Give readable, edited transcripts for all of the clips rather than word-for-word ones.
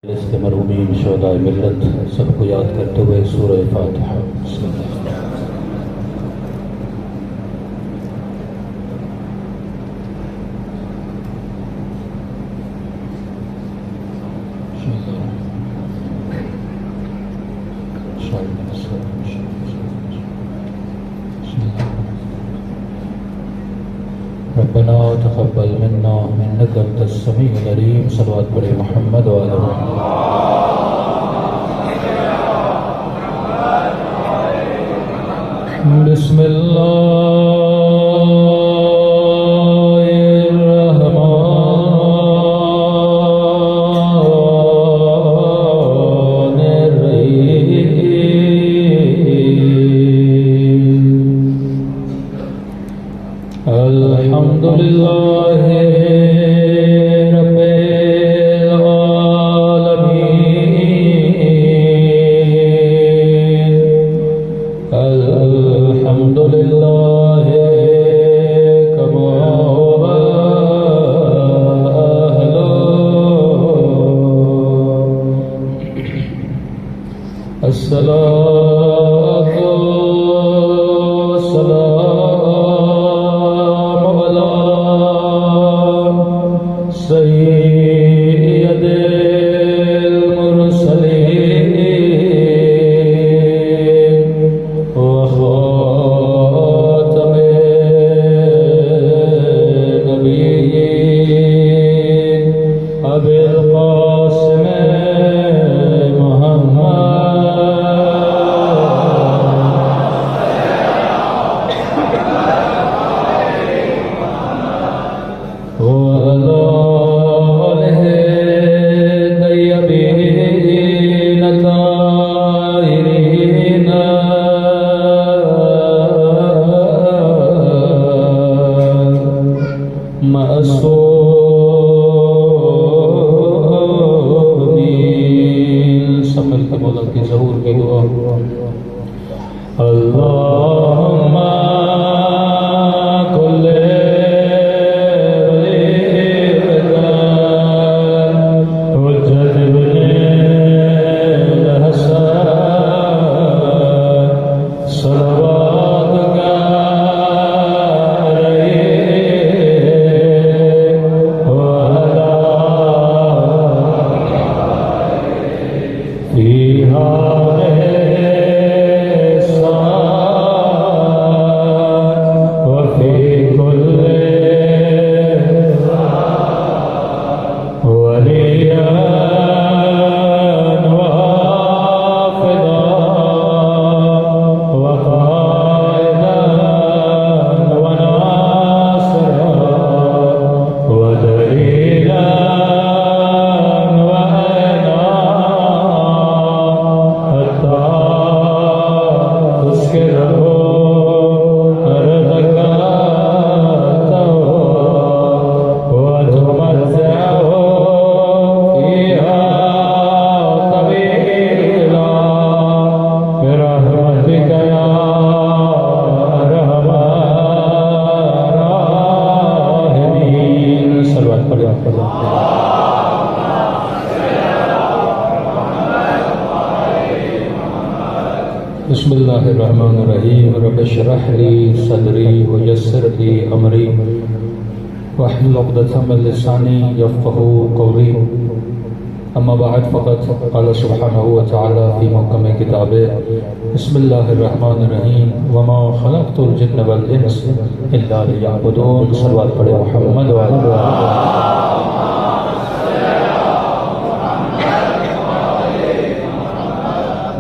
کے مرحومین شہدائے ملت سب کو یاد کرتے ہوئے سورہ فاتحہ بسم اللہ۔ ربنا تقبل منا انك انت السميع العليم صلوات پر محمد وعلى محمد بسم اللہ الحمد لله رب العالمين الحمد لله كما هو أهله الصلاة والسلام سيد المرسلين وخاتم النبيين أبي القاسم محمد وعلى معصومین سمجھ کے مولا کی ظہور کی دعا اللہم کل حجت ابن الحسن صلوات کا بسم اللہ الرحمن الرحیم رب اشرح لی صدری ویسر لی امری واحلل عقدۃ من لسانی یفقهوا قولی اما بعد فقد قال سبحانہ وتعالی فی محکم کتابہ بسم اللہ الرحمن الرحیم وما خلقت الجن والانس الا لیعبدون صلوات پر محمد وعلی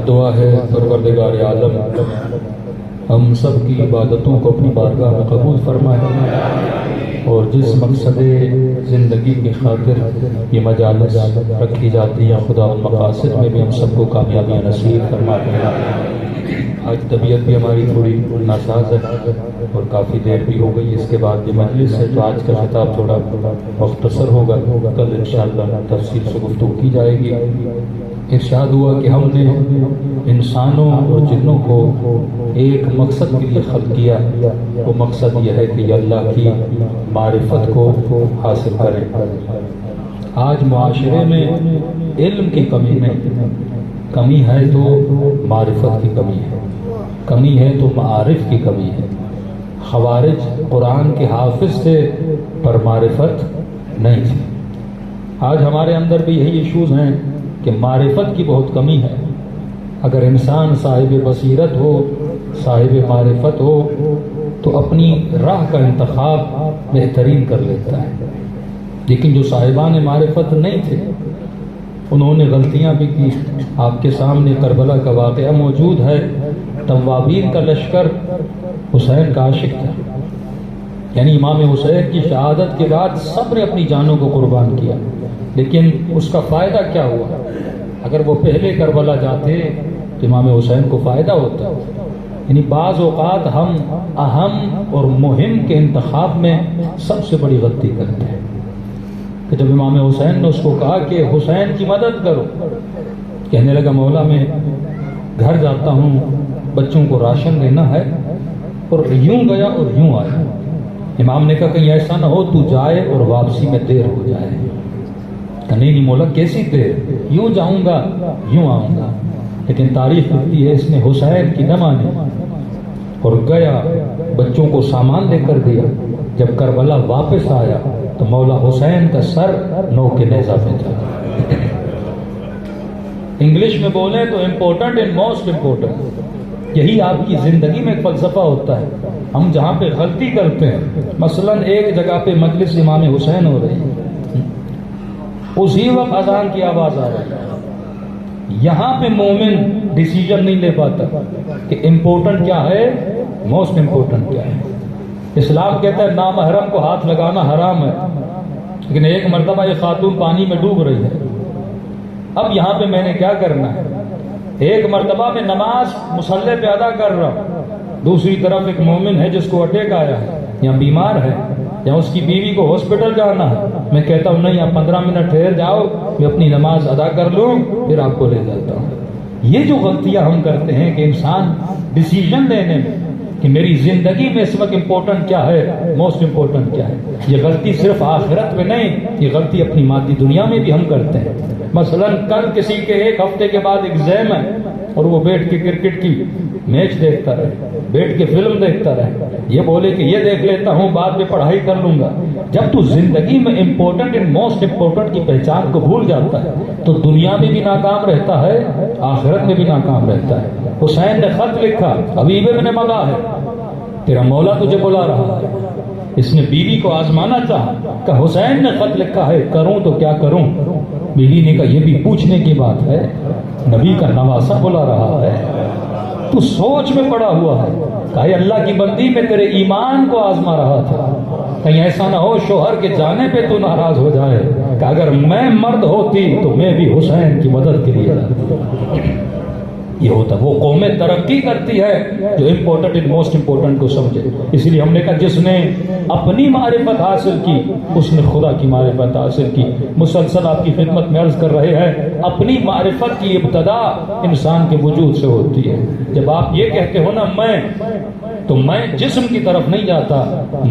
دعا ہے پروردگار عالم ہم سب کی عبادتوں کو اپنی بارگاہ میں قبول فرمائے اور جس مقصد زندگی کی خاطر یہ مجالس رکھی جاتی ہیں خدا ان مقاصد میں بھی ہم سب کو کامیابیاں نصیب فرمائے۔ آج طبیعت بھی ہماری تھوڑی ناساز ہے اور کافی دیر بھی ہو گئی اس کے بعد یہ مجلس ہے تو آج کا خطاب تھوڑا مختصر ہوگا، کل انشاءاللہ تفصیل سے گفتگو کی جائے گی۔ ارشاد ہوا کہ ہم نے انسانوں اور جنوں کو ایک مقصد کے لیے خلق کیا، وہ مقصد یہ ہے کہ یہ اللہ کی معرفت کو حاصل کریں۔ آج معاشرے میں علم کی کمی نہیں، کمی ہے تو معرفت کی کمی ہے، کمی ہے تو معارف کی کمی ہے۔ خوارج قرآن کے حافظ تھے پر معرفت نہیں تھی۔ آج ہمارے اندر بھی یہی ایشوز ہیں کہ معرفت کی بہت کمی ہے۔ اگر انسان صاحب بصیرت ہو، صاحب معرفت ہو تو اپنی راہ کا انتخاب بہترین کر لیتا ہے، لیکن جو صاحبان معرفت نہیں تھے انہوں نے غلطیاں بھی کی۔ آپ کے سامنے کربلا کا واقعہ موجود ہے۔ توابین کا لشکر حسین کا عاشق تھا، یعنی امام حسین کی شہادت کے بعد سب نے اپنی جانوں کو قربان کیا، لیکن اس کا فائدہ کیا ہوا؟ اگر وہ پہلے کربلا جاتے تو امام حسین کو فائدہ ہوتا۔ یعنی بعض اوقات ہم اہم اور مہم کے انتخاب میں سب سے بڑی غلطی کرتے ہیں۔ کہ جب امام حسین نے اس کو کہا کہ حسین کی مدد کرو، کہنے لگا مولا میں گھر جاتا ہوں، بچوں کو راشن دینا ہے، اور یوں گیا اور یوں آیا۔ امام نے کہا کہیں ایسا نہ ہو تو جائے اور واپسی میں دیر ہو جائے۔ کہ نہیں مولا کیسی دیر، یوں جاؤں گا یوں آؤں گا۔ لیکن تاریخ کہتی ہے اس نے حسین کی نہ مانی اور گیا، بچوں کو سامان دے کر دیا۔ جب کربلا واپس آیا تو مولا حسین کا سر نو کے نیزہ پہ تھا۔ انگلش میں بولیں تو امپورٹنٹ اینڈ موسٹ امپورٹنٹ، یہی آپ کی زندگی میں ایک فلسفہ ہوتا ہے۔ ہم جہاں پہ غلطی کرتے ہیں، مثلا ایک جگہ پہ مجلس امام حسین ہو رہی ہے، اسی وقت اذان کی آواز آ رہی ہے، یہاں پہ مومن ڈیسیجن نہیں لے پاتا کہ امپورٹنٹ کیا ہے، موسٹ امپورٹنٹ کیا ہے۔ اسلام کہتا ہے نامحرم کو ہاتھ لگانا حرام ہے، لیکن ایک مرتبہ یہ خاتون پانی میں ڈوب رہی ہے، اب یہاں پہ میں نے کیا کرنا ہے؟ ایک مرتبہ میں نماز مصلی پہ ادا کر رہا ہوں، دوسری طرف ایک مومن ہے جس کو اٹیک آیا ہے یا بیمار ہے یا اس کی بیوی کو ہاسپٹل جانا ہے، میں کہتا ہوں نہیں آپ 15 منٹ ٹھہر جاؤ، میں اپنی نماز ادا کر لوں پھر آپ کو لے جاتا ہوں۔ یہ جو غلطیاں ہم کرتے ہیں کہ انسان ڈیسیجن لینے میں کہ میری زندگی میں اس وقت امپورٹنٹ کیا ہے، موسٹ امپورٹنٹ کیا ہے، یہ غلطی صرف آخرت میں نہیں، یہ غلطی اپنی مادی دنیا میں بھی ہم کرتے ہیں۔ مثلا کل کسی کے ایک ہفتے کے بعد ایگزام ہے اور وہ بیٹھ کے کرکٹ کی میچ دیکھتا رہے، بیٹھ کے فلم دیکھتا رہے، یہ بولے کہ یہ دیکھ لیتا ہوں بعد میں پڑھائی کر لوں گا۔ جب تو زندگی میں امپورٹنٹ اینڈ موسٹ امپورٹنٹ کی پہچان کو بھول جاتا ہے تو دنیا میں بھی ناکام رہتا ہے، آخرت میں بھی ناکام رہتا ہے۔ حسین نے خط لکھا، حبیب ابن ملا ہے، تیرا مولا تجھے بلا رہا ہے۔ اس نے بیوی کو آزمانا چاہا کہ حسین نے خط لکھا ہے، کروں تو کیا کروں؟ بیوی نے کہا یہ بھی پوچھنے کی بات ہے، نبی کا نواسا بلا رہا ہے، تو سوچ میں پڑا ہوا ہے۔ کہا اللہ کی بندی میں تیرے ایمان کو آزما رہا تھا، کہیں ایسا نہ ہو شوہر کے جانے پہ تو ناراض ہو جائے کہ اگر میں مرد ہوتی تو میں بھی حسین کی مدد کے لیے جاتی۔ یہ ہوتا وہ قومیں ترقی کرتی ہے جو امپورٹنٹ اینڈ موسٹ امپورٹنٹ کو سمجھے۔ اس لیے ہم نے کہا جس نے اپنی معرفت حاصل کی اس نے خدا کی معرفت حاصل کی۔ مسلسل آپ کی خدمت میں عرض کر رہے ہیں اپنی معرفت کی ابتدا انسان کے وجود سے ہوتی ہے۔ جب آپ یہ کہتے ہو نا تو میں جسم کی طرف نہیں جاتا،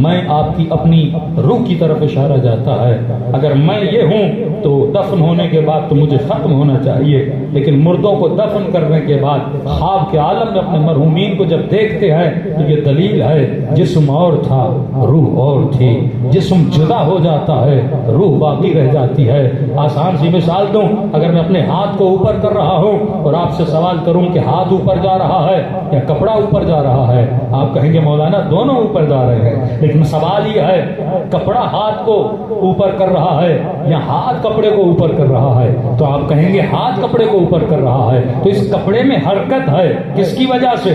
میں آپ کی اپنی روح کی طرف اشارہ جاتا ہے۔ اگر میں یہ ہوں تو دفن ہونے کے بعد تو مجھے ختم ہونا چاہیے، لیکن مردوں کو دفن کرنے کے بعد خواب کے عالم میں اپنے مرحومین کو جب دیکھتے ہیں تو یہ دلیل ہے جسم اور تھا روح اور تھی۔ جسم جدا ہو جاتا ہے، روح باقی رہ جاتی ہے۔ آسان سی مثال دوں، اگر میں اپنے ہاتھ کو اوپر کر رہا ہوں اور آپ سے سوال کروں کہ ہاتھ اوپر جا رہا ہے یا کپڑا اوپر جا رہا ہے، آپ کہیں گے مولانا دونوں اوپر جا رہے ہیں، لیکن سوال یہ ہے کپڑا ہاتھ کو اوپر کر رہا ہے یا ہاتھ کپڑے کو اوپر کر رہا ہے؟ تو آپ کہیں گے ہاتھ کپڑے کو اوپر کر رہا ہے۔ تو اس کپڑے میں حرکت ہے، کس کی وجہ سے؟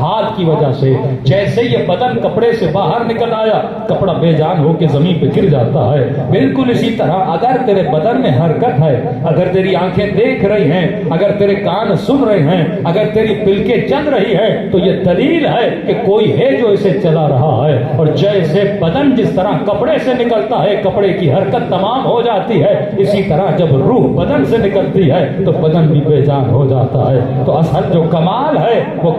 ہاتھ کی وجہ سے۔ جیسے یہ بدن کپڑے سے باہر نکل آیا کپڑا بے جان ہو کے زمین پہ گر جاتا ہے، بالکل اسی طرح اگر تیرے بدن میں حرکت ہے، اگر تیری آنکھیں دیکھ رہی ہیں، اگر تیرے کان سن رہے ہیں، اگر تیری پلکیں چل رہی ہیں، تو یہ دلیل ہے کہ کوئی ہے جو اسے چلا رہا ہے۔ اور جیسے بدن جس طرح کپڑے سے نکلتا ہے، کپڑے کی حرکت تمام ہو جاتی ہے، اسی طرح جب روح بدن سے نکلتی ہے تو بدن بھی بے جان ہو جاتا ہے۔ تو اصل جو کمال ہے وہ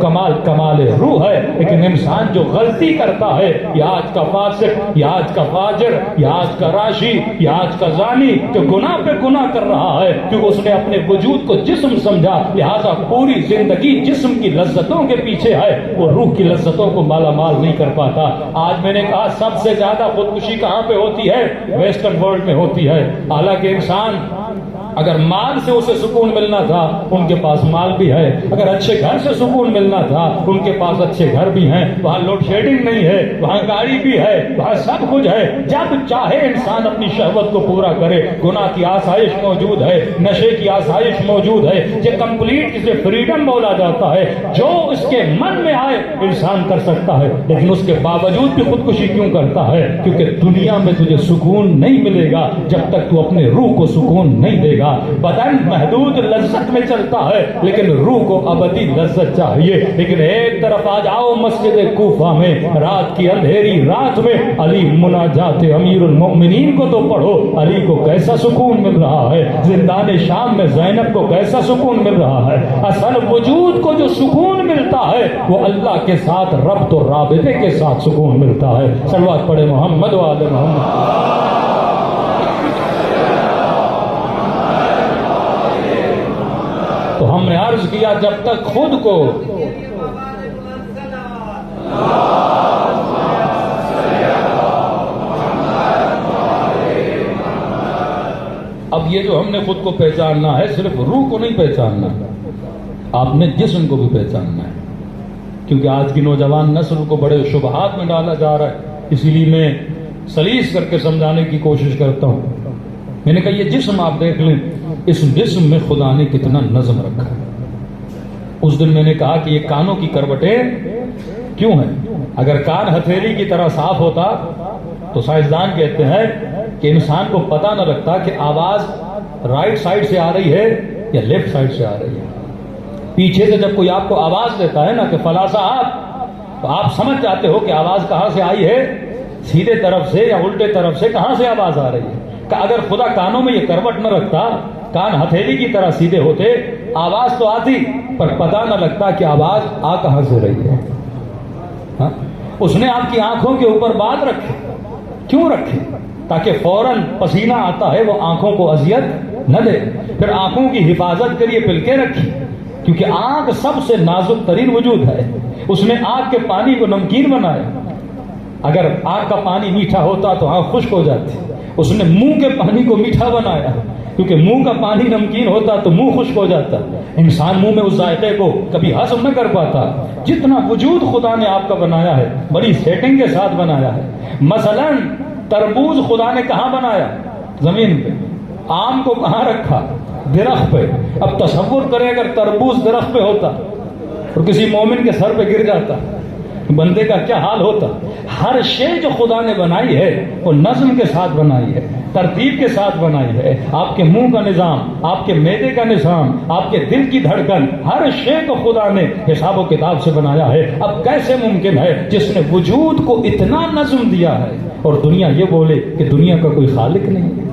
کمال روح ہے، لیکن انسان جو غلطی کرتا ہے، یہ آج کا فاسق، یہ آج کا فاجر، یہ آج کا راشی، یہ آج کا زانی جو گناہ پہ گناہ کر رہا ہے کیونکہ اس نے اپنے وجود کو جسم سمجھا، لہذا پوری زندگی جسم کی لذتوں کے پیچھے ہے، وہ روح کی لذتوں کو مالا مال نہیں کر پاتا۔ آج میں نے کہا سب سے زیادہ خودکشی کہاں پہ ہوتی ہے؟ ویسٹرن ورلڈ میں ہوتی ہے۔ حالانکہ انسان اگر مال سے اسے سکون ملنا تھا ان کے پاس مال بھی ہے، اگر اچھے گھر سے سکون ملنا تھا ان کے پاس اچھے گھر بھی ہیں، وہاں لوڈ شیڈنگ نہیں ہے، وہاں گاڑی بھی ہے، وہاں سب کچھ ہے۔ جب چاہے انسان اپنی شہوت کو پورا کرے، گناہ کی آسائش موجود ہے، نشے کی آسائش موجود ہے، یہ کمپلیٹ جسے فریڈم بولا جاتا ہے، جو اس کے من میں آئے انسان کر سکتا ہے، لیکن اس کے باوجود بھی خودکشی کیوں کرتا ہے؟ کیونکہ دنیا میں تجھے سکون نہیں ملے گا جب تک تو اپنے روح کو سکون نہیں دے گا۔ بدن محدود لذت میں چلتا ہے لیکن روح کو ابدی لذت چاہیے۔ لیکن ایک طرف آ جاؤ مسجد کوفہ میں رات کی اندھیری رات میں علی مناجات امیر المؤمنین کو تو پڑھو، علی کو کیسا سکون مل رہا ہے، زندان شام میں زینب کو کیسا سکون مل رہا ہے۔ اصل وجود کو جو سکون ملتا ہے وہ اللہ کے ساتھ ربط و رابطے کے ساتھ سکون ملتا ہے۔ صلوات پڑھے محمد و آل محمد۔ تو ہم نے عرض کیا جب تک خود کو اب یہ جو ہم نے خود کو پہچاننا ہے صرف روح کو نہیں پہچاننا، آپ نے جسم کو بھی پہچاننا ہے، کیونکہ آج کی نوجوان نسل کو بڑے شبہات میں ڈالا جا رہا ہے، اسی لیے میں سلیس کر کے سمجھانے کی کوشش کرتا ہوں۔ میں نے کہا یہ جسم آپ دیکھ لیں، اس جسم میں خدا نے کتنا نظم رکھا ہے۔ اس دن میں نے کہا کہ یہ کانوں کی کروٹیں کیوں ہیں؟ اگر کان ہتھیلی کی طرح صاف ہوتا تو سائنسدان کہتے ہیں کہ انسان کو پتہ نہ لگتا کہ آواز رائٹ سائڈ سے آ رہی ہے یا لیفٹ سائڈ سے آ رہی ہے۔ پیچھے سے جب کوئی آپ کو آواز دیتا ہے نا کہ فلاں صاحب، تو آپ سمجھ جاتے ہو کہ آواز کہاں سے آئی ہے، سیدھے طرف سے یا الٹے طرف سے، کہاں سے آواز آ رہی ہے۔ کہ اگر خدا کانوں میں یہ کروٹ نہ رکھتا، کان ہتھیلی کی طرح سیدھے ہوتے، آواز تو آتی پر پتہ نہ لگتا کہ آواز آ کہاں سے رہی ہے۔ ہاں؟ اس نے آپ کی آنکھوں کے اوپر بال رکھے، کیوں رکھے؟ تاکہ فوراً پسینہ آتا ہے وہ آنکھوں کو اذیت نہ دے۔ پھر آنکھوں کی حفاظت کے لیے پلکیں رکھی، کیونکہ آنکھ سب سے نازک ترین وجود ہے۔ اس نے آنکھ کے پانی کو نمکین بنایا، اگر آنکھ کا پانی میٹھا ہوتا تو آنکھ خشک ہو جاتی۔ اس نے منہ کے پانی کو میٹھا بنایا، کیونکہ منہ کا پانی نمکین ہوتا تو منہ خشک ہو جاتا، انسان منہ میں اس ذائقے کو کبھی ہضم نہ کر پاتا۔ جتنا وجود خدا نے آپ کا بنایا ہے بڑی سیٹنگ کے ساتھ بنایا ہے۔ مثلا تربوز خدا نے کہاں بنایا؟ زمین پہ۔ آم کو کہاں رکھا؟ درخت پہ۔ اب تصور کریں اگر تربوز درخت پہ ہوتا اور کسی مومن کے سر پہ گر جاتا، بندے کا کیا حال ہوتا؟ ہر شے جو خدا نے بنائی ہے وہ نظم کے ساتھ بنائی ہے، ترتیب کے ساتھ بنائی ہے۔ آپ کے منہ کا نظام، آپ کے معدے کا نظام، آپ کے دل کی دھڑکن، ہر شے کو خدا نے حساب و کتاب سے بنایا ہے۔ اب کیسے ممکن ہے جس نے وجود کو اتنا نظم دیا ہے اور دنیا یہ بولے کہ دنیا کا کوئی خالق نہیں ہے؟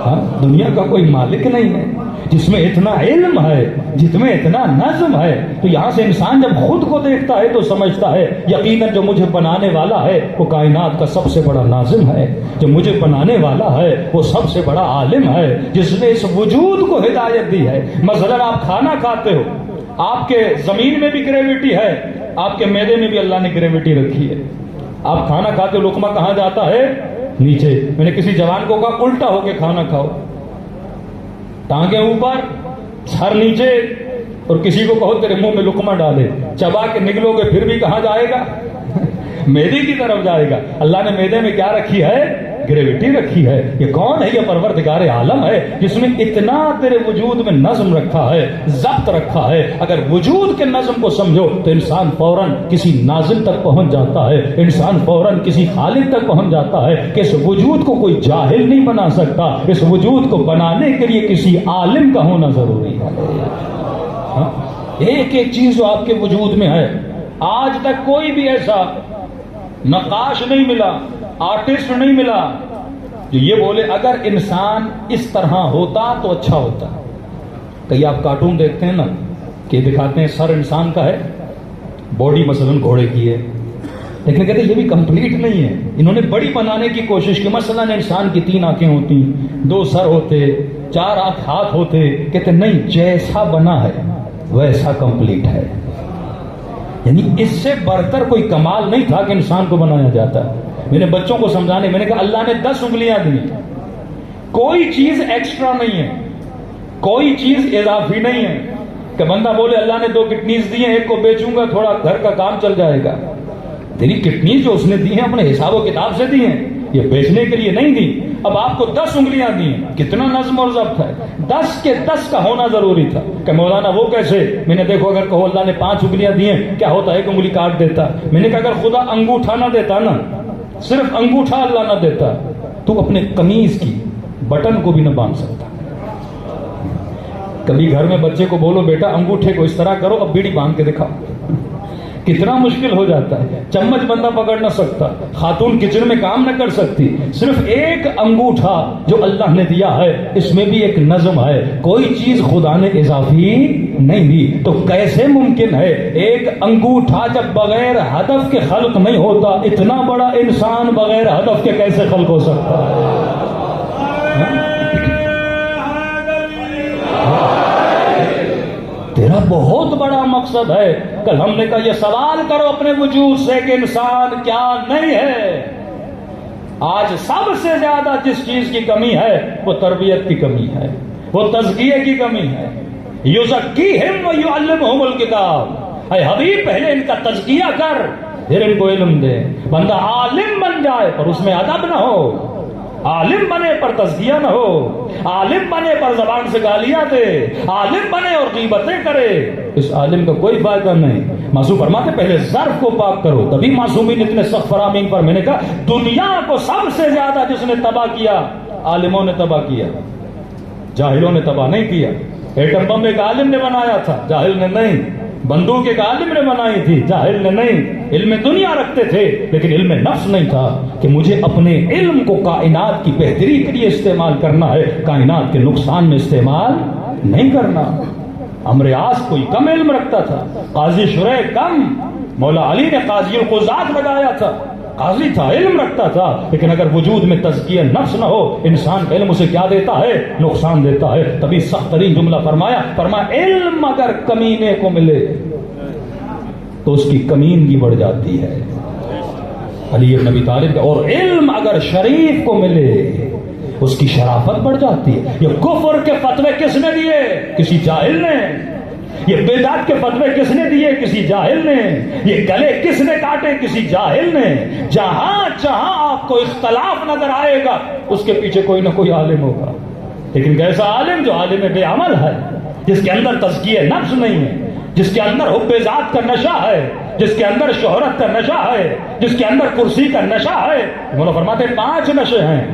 ہاں؟ دنیا کا کوئی مالک نہیں ہے، جس میں اتنا علم ہے، جس میں اتنا نظم ہے۔ تو یہاں سے انسان جب خود کو دیکھتا ہے تو سمجھتا ہے یقیناً جو مجھے بنانے والا ہے وہ کائنات کا سب سے بڑا ناظم ہے، جو مجھے بنانے والا ہے وہ سب سے بڑا عالم ہے، جس نے اس وجود کو ہدایت دی ہے۔ مثلا آپ کھانا کھاتے ہو، آپ کے زمین میں بھی گریویٹی ہے، آپ کے معدے میں بھی اللہ نے گریویٹی رکھی ہے۔ آپ کھانا کھاتے ہو، لقمہ کہاں جاتا ہے؟ نیچے۔ میں نے کسی جوان کو کہا الٹا ہو کے کھانا کھاؤ، ٹانگیں اوپر سر نیچے، اور کسی کو کہو تیرے منہ میں لقمہ ڈالے، چبا کے نگلو گے پھر بھی کہاں جائے گا؟ معدے کی طرف جائے گا۔ اللہ نے معدے میں کیا رکھی ہے؟ گریویٹی رکھی ہے۔ یہ کون ہے؟ یہ پروردگار عالم ہے، جس نے اتنا تیرے وجود میں نظم رکھا ہے، ضبط رکھا ہے۔ اگر وجود کے نظم کو سمجھو تو انسان فوراً کسی ناظم تک پہنچ جاتا ہے، انسان فوراً کسی خالق تک پہنچ جاتا ہے کہ اس وجود کو کوئی جاہل نہیں بنا سکتا، اس وجود کو بنانے کے لیے کسی عالم کا ہونا ضروری ہے۔ ایک ایک چیز جو آپ کے وجود میں ہے، آج تک کوئی بھی ایسا نقاش نہیں ملا، آرٹسٹ نہیں ملا جو یہ بولے اگر انسان اس طرح ہوتا تو اچھا ہوتا. کئی آپ کارٹون دیکھتے ہیں نا کہ دکھاتے ہیں سر انسان کا ہے, باڈی مثلاً گھوڑے کی ہے, لیکن کہتے ہیں یہ بھی کمپلیٹ نہیں ہے, انہوں نے بڑی بنانے کی کوشش کی. مثلاً انسان کی 3 آنکھیں ہوتی, 2 سر ہوتے, 4 ہاتھ ہوتے. کہتے نہیں, جیسا بنا ہے ویسا کمپلیٹ ہے. یعنی اس سے بڑھ کر کوئی کمال نہیں تھا کہ انسان کو بنایا جاتا. میں نے بچوں کو سمجھانے, میں نے کہا اللہ نے 10 انگلیاں دی, کوئی چیز ایکسٹرا نہیں ہے, کوئی چیز اضافی نہیں ہے کہ بندہ بولے اللہ نے 2 کڈنیز دی ہیں, ایک کو بیچوں گا تھوڑا گھر کا کام چل جائے گا. تیری کڈنیز جو اس نے دی ہیں اپنے حساب و کتاب سے دی ہیں, یہ بیچنے کے لیے نہیں دی. اب آپ کو 10 انگلیاں دی ہیں, کتنا نظم اور ضبط ہے. 10 کے 10 کا ہونا ضروری تھا کہ مولانا وہ کیسے. میں نے دیکھو اگر کہو اللہ نے 5 انگلیاں دی ہیں, کیا ہوتا ہے 1 انگلی کاٹ دیتا. میں نے کہا اگر خدا انگوٹھا نہ دیتا نا, صرف انگوٹھا اللہ نہ دیتا, تو اپنے قمیض کی بٹن کو بھی نہ باندھ سکتا. کبھی گھر میں بچے کو بولو بیٹا انگوٹھے کو اس طرح کرو, اب بیڑی باندھ کے دکھاؤ, کتنا مشکل ہو جاتا ہے. چمچ بندہ پکڑ نہ سکتا, خاتون کچن میں کام نہ کر سکتی. صرف ایک انگوٹھا جو اللہ نے دیا ہے, اس میں بھی ایک نظم ہے, کوئی چیز خدا نے اضافی نہیں دی. تو کیسے ممکن ہے ایک انگوٹھا جب بغیر ہدف کے خلق نہیں ہوتا, اتنا بڑا انسان بغیر ہدف کے کیسے خلق ہو سکتا ہے؟ تیرا بہت بڑا مقصد ہے. کل ہم نے کہا یہ سوال کرو اپنے وجود سے کہ انسان کیا نہیں ہے. آج سب سے زیادہ جس چیز کی کمی ہے وہ تربیت کی کمی ہے, وہ تزکیے کی کمی ہے. یزکیہم ویعلمہم الکتاب. اے حبیب پہلے ان کا تزکیہ کر, پھر ان کو علم دے. بندہ عالم بن جائے پر اس میں ادب نہ ہو, عالم بنے پر تزکیہ نہ ہو, عالم بنے پر زبان سے گالیاں دے, عالم بنے اور غیبتیں کرے, اس عالم کا کوئی فائدہ نہیں. معصوم فرماتے پہلے ظرف کو پاک کرو, تبھی معصومین اتنے سخت فرامین پر. میں نے کہا دنیا کو سب سے زیادہ جس نے تباہ کیا, عالموں نے تباہ کیا, جاہلوں نے تباہ نہیں کیا. ایٹم بم ایک عالم نے بنایا تھا, جاہل نے نہیں. بندوق ایک عالم نے بنائی تھی, جاہل نے نہیں. علم دنیا رکھتے تھے لیکن علم نفس نہیں تھا کہ مجھے اپنے علم کو کائنات کی بہتری کے لیے استعمال کرنا ہے, کائنات کے نقصان میں استعمال نہیں کرنا. امر عاص کوئی کم علم رکھتا تھا, قاضی شریح کم, مولا علی نے قاضی القضات لگایا تھا, قاضی تھا, علم رکھتا تھا, لیکن اگر وجود میں تزکیہ نفس نہ ہو, انسان کا علم اسے کیا دیتا ہے, نقصان دیتا ہے. تبھی سخت ترین جملہ فرمایا علم اگر کمینے کو ملے تو اس کی کمینگی بڑھ جاتی ہے. علی بن ابی طالب. اور علم اگر شریف کو ملے اس کی شرافت بڑھ جاتی ہے. یہ کفر کے فتوے کس نے دیے؟ کسی جاہل نے. یہ بدعت کے فتوے کس نے دیے؟ کسی جاہل نے. یہ گلے کس نے کاٹے؟ کسی جاہل نے. جہاں جہاں آپ کو اختلاف نظر آئے گا اس کے پیچھے کوئی نہ کوئی عالم ہوگا, لیکن کیسا عالم جو عالم بے عمل ہے, جس کے اندر تزکیہ نفس نہیں ہے, جس کے اندر حب ذات کا نشہ ہے, جس کے اندر شہرت کا نشہ ہے, جس کے اندر کرسی کا نشہ ہے. مولا فرماتے 5 نشے ہیں.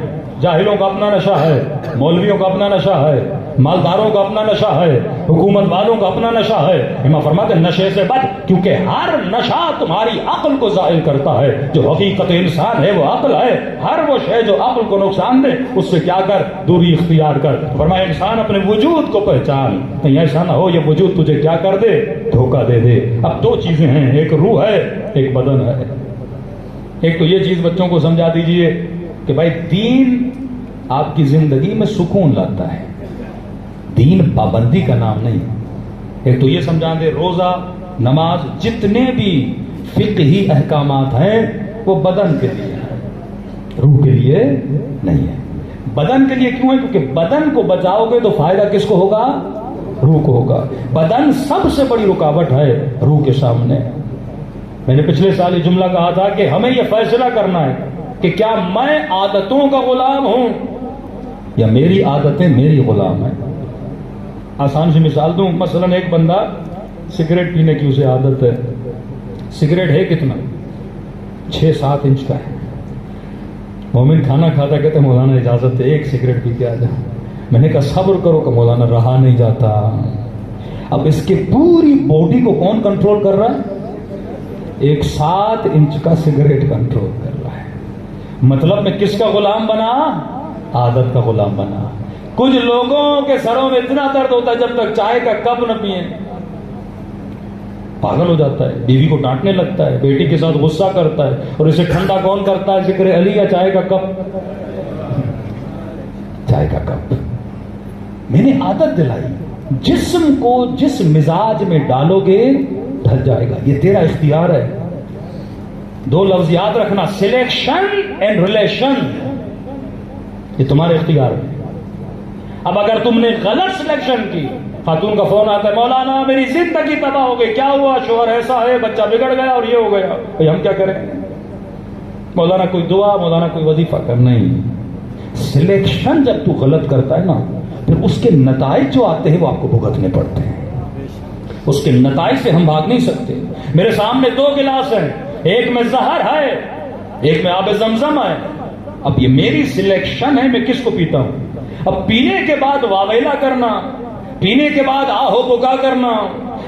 جاہلوں کا اپنا نشہ ہے, مولویوں کا اپنا نشہ ہے, مالداروں کا اپنا نشہ ہے, حکومت والوں کا اپنا نشہ ہے. امام فرماتے نشے سے بچ, کیونکہ ہر نشہ تمہاری عقل کو زائل کرتا ہے. جو حقیقت انسان ہے وہ عقل ہے. ہر وہ شے جو عقل کو نقصان دے اس سے کیا کر, دوری اختیار کر. فرمایا انسان اپنے وجود کو پہچان, کہیں ایسا نہ ہو یہ وجود تجھے کیا کر دے, دھوکہ دے دے. اب 2 چیزیں ہیں, ایک روح ہے, ایک بدن ہے. ایک تو یہ چیز بچوں کو سمجھا دیجئے کہ بھائی دین آپ کی زندگی میں سکون لاتا ہے, دین پابندی کا نام نہیں. ایک تو یہ سمجھا دے روزہ, نماز, جتنے بھی فقہی احکامات ہیں وہ بدن کے لیے ہیں, روح کے لیے نہیں ہے. بدن کے لیے کیوں ہے؟ کیونکہ بدن کو بچاؤ گے تو فائدہ کس کو ہوگا, روح کو ہوگا. بدن سب سے بڑی رکاوٹ ہے روح کے سامنے. میں نے پچھلے سال یہ جملہ کہا تھا کہ ہمیں یہ فیصلہ کرنا ہے کہ کیا میں عادتوں کا غلام ہوں یا میری عادتیں میری غلام ہیں. آسان سی مثال دوں, مثلا ایک بندہ سگریٹ پینے کی اسے عادت ہے. سگریٹ ہے کتنا, 6-7 انچ کا ہے. مومن کھانا کھاتا کہتے مولانا اجازت ہے 1 سگریٹ پی کے آ جاؤ. میں نے کہا صبر کرو کہ مولانا رہا نہیں جاتا. اب اس کے پوری باڈی کو کون کنٹرول کر رہا ہے؟ ایک 7 انچ کا سگریٹ کنٹرول کر رہا ہے. مطلب میں کس کا غلام بنا؟ عادت کا غلام بنا. کچھ لوگوں کے سروں میں اتنا درد ہوتا ہے جب تک چائے کا کپ نہ پئیں پاگل ہو جاتا ہے، بیوی کو ڈانٹنے لگتا ہے، بیٹی کے ساتھ غصہ کرتا ہے، اور اسے ٹھنڈا کون کرتا ہے؟ ذکر علی یا چائے کا کپ؟ چائے کا کپ. میں نے عادت دلائی، جسم کو جس مزاج میں ڈالو گے ڈھل جائے گا. یہ تیرا اختیار ہے. دو لفظ یاد رکھنا، سلیکشن اینڈ ریلیشن، یہ تمہارے اختیار ہے. اب اگر تم نے غلط سلیکشن کی، خاتون کا فون آتا ہے، مولانا میری زندگی تباہ ہو گئی، کیا ہوا؟ شوہر ایسا ہے، بچہ بگڑ گیا اور یہ ہو گیا. بھئی ہم کیا کریں؟ مولانا کوئی دعا، مولانا کوئی وظیفہ کر. نہیں، سلیکشن جب تو غلط کرتا ہے نا، پھر اس کے نتائج جو آتے ہیں وہ آپ کو بھگتنے پڑتے ہیں. اس کے نتائج سے ہم بھاگ نہیں سکتے. میرے سامنے 2 گلاس ہیں، ایک میں زہر ہے، ایک میں آب زمزم ہے. اب یہ میری سلیکشن ہے، میں کس کو پیتا ہوں. اب پینے کے بعد واویلا کرنا، پینے کے بعد آہو بکا کرنا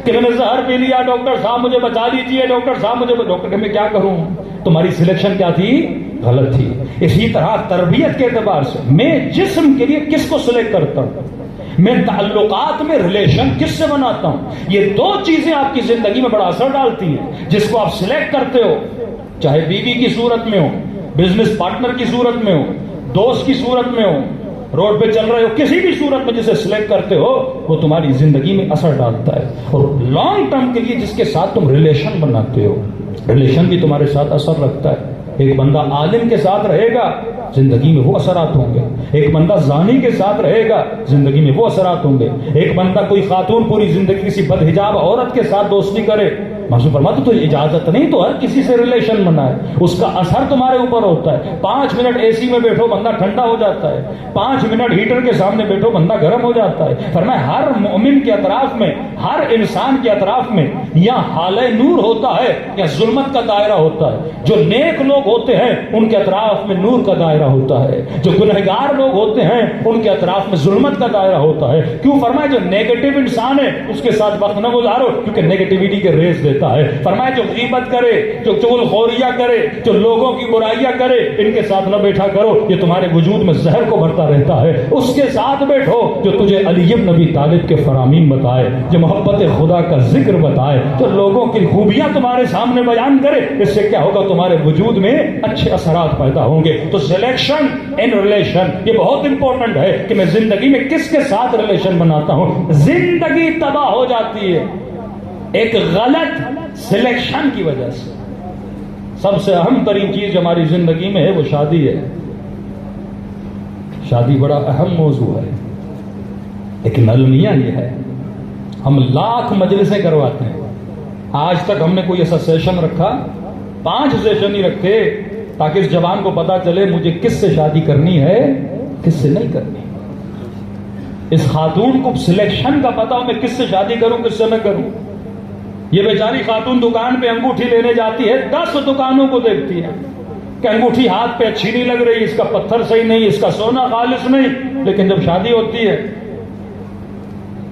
کہ میں نے زہر پی لیا، ڈاکٹر صاحب مجھے بچا لیجیے، ڈاکٹر صاحب مجھے. ڈاکٹر کہ میں کیا کروں؟ تمہاری سلیکشن کیا تھی؟ غلط تھی. اسی طرح تربیت کے اعتبار سے میں جسم کے لیے کس کو سلیکٹ کرتا ہوں، میں تعلقات میں ریلیشن کس سے بناتا ہوں. یہ 2 چیزیں آپ کی زندگی میں بڑا اثر ڈالتی ہیں. جس کو آپ سلیکٹ کرتے ہو، چاہے بیوی کی صورت میں ہو، بزنس پارٹنر کی صورت میں ہو، دوست کی صورت میں ہو، روڈ پہ چل رہے ہو، کسی بھی صورت میں جسے سلیکٹ کرتے ہو وہ تمہاری زندگی میں اثر ڈالتا ہے. اور لانگ ٹرم کے لیے جس کے ساتھ تم ریلیشن بناتے ہو، ریلیشن بھی تمہارے ساتھ اثر رکھتا ہے. ایک بندہ عالم کے ساتھ رہے گا، زندگی میں وہ اثرات ہوں گے. ایک بندہ زانی کے ساتھ رہے گا، زندگی میں وہ اثرات ہوں گے. ایک بندہ کوئی خاتون پوری زندگی کسی بدحجاب عورت کے ساتھ دوستی کرے، معصوم فرماتے تو اجازت نہیں تو ہر کسی سے ریلیشن بنائے، اس کا اثر تمہارے اوپر ہوتا ہے. 5 منٹ اے سی میں بیٹھو بندہ ٹھنڈا ہو جاتا ہے، 5 منٹ ہیٹر کے سامنے بیٹھو بندہ گرم ہو جاتا ہے. فرمایا ہر مومن کے اطراف میں، ہر انسان کے اطراف میں یا حالہ نور ہوتا ہے یا ظلمت کا دائرہ ہوتا ہے. جو نیک لوگ ہوتے ہیں ان کے اطراف میں نور کا دائرہ ہوتا ہے، جو گنہگار لوگ ہوتے ہیں ان کے اطراف میں ظلمت کا دائرہ ہوتا ہے. کیوں؟ فرمایا جو نیگیٹو انسان ہے اس کے ساتھ وقت نہ گزارو، کیونکہ نیگیٹیوٹی کے ریز دیتا ہے. فرمایا جو غیبت کرے، جو چغل خوریاں کرے، جو لوگوں کی برائیاں کرے، ان کے ساتھ نہ بیٹھا کرو، یہ تمہارے وجود میں زہر کو بھرتا رہتا ہے. اس کے ساتھ بیٹھو جو تجھے علی بن ابی طالب کے فرامین بتائے، جو محبت خدا کا ذکر بتائے، جو لوگوں کی خوبیاں تمہارے سامنے بیان کرے. اس سے کیا ہوگا؟ تمہارے وجود میں اچھے اثرات پیدا ہوں گے. تو سلیکشن ان ریلیشن یہ بہت امپورٹنٹ ہے کہ میں زندگی میں کس کے ساتھ ریلیشن بناتا ہوں. زندگی تباہ ہو جاتی ہے ایک غلط سلیکشن کی وجہ سے. سب سے اہم ترین چیز ہماری زندگی میں ہے وہ شادی ہے. شادی بڑا اہم موضوع ہے، لیکن المیہ یہ ہے ہم لاکھ مجلسیں کرواتے ہیں، آج تک ہم نے کوئی ایسا سیشن رکھا؟ 5 سیشن ہی رکھے تاکہ اس جوان کو پتا چلے مجھے کس سے شادی کرنی ہے، کس سے نہیں کرنی. اس خاتون کو سلیکشن کا پتا ہو میں کس سے شادی کروں، کس سے نہ کروں. یہ بیچاری خاتون دکان پہ انگوٹھی لینے جاتی ہے، 10 دکانوں کو دیکھتی ہے کہ انگوٹھی ہاتھ پہ اچھی نہیں لگ رہی، اس کا پتھر صحیح نہیں، اس کا سونا خالص نہیں. لیکن جب شادی ہوتی ہے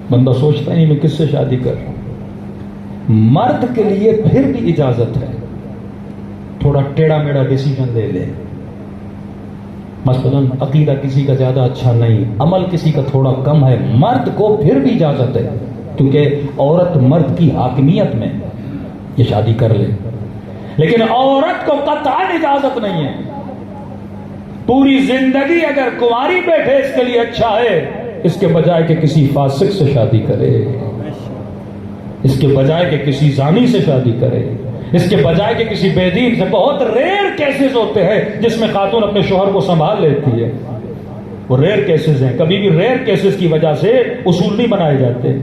بندہ سوچتا نہیں میں کس سے شادی کروں. مرد کے لیے پھر بھی اجازت ہے تھوڑا ٹیڑھا میڑھا ڈیسیژن لے لے. مثلاً عقیدہ کسی کا زیادہ اچھا نہیں، عمل کسی کا تھوڑا کم ہے، مرد کو پھر بھی اجازت ہے، کیونکہ عورت مرد کی حاکمیت میں یہ شادی کر لے. لیکن عورت کو قطعاً اجازت نہیں ہے. پوری زندگی اگر کنواری بیٹھے اس کے لیے اچھا ہے، اس کے بجائے کہ کسی فاسق سے شادی کرے، اس کے بجائے کہ کسی زانی سے شادی کرے، اس کے بجائے کہ کسی بے دین سے. بہت ریئر کیسز ہوتے ہیں جس میں خاتون اپنے شوہر کو سنبھال لیتی ہے، وہ ریئر کیسز ہیں. کبھی بھی ریئر کیسز کی وجہ سے اصول نہیں بنائے جاتے،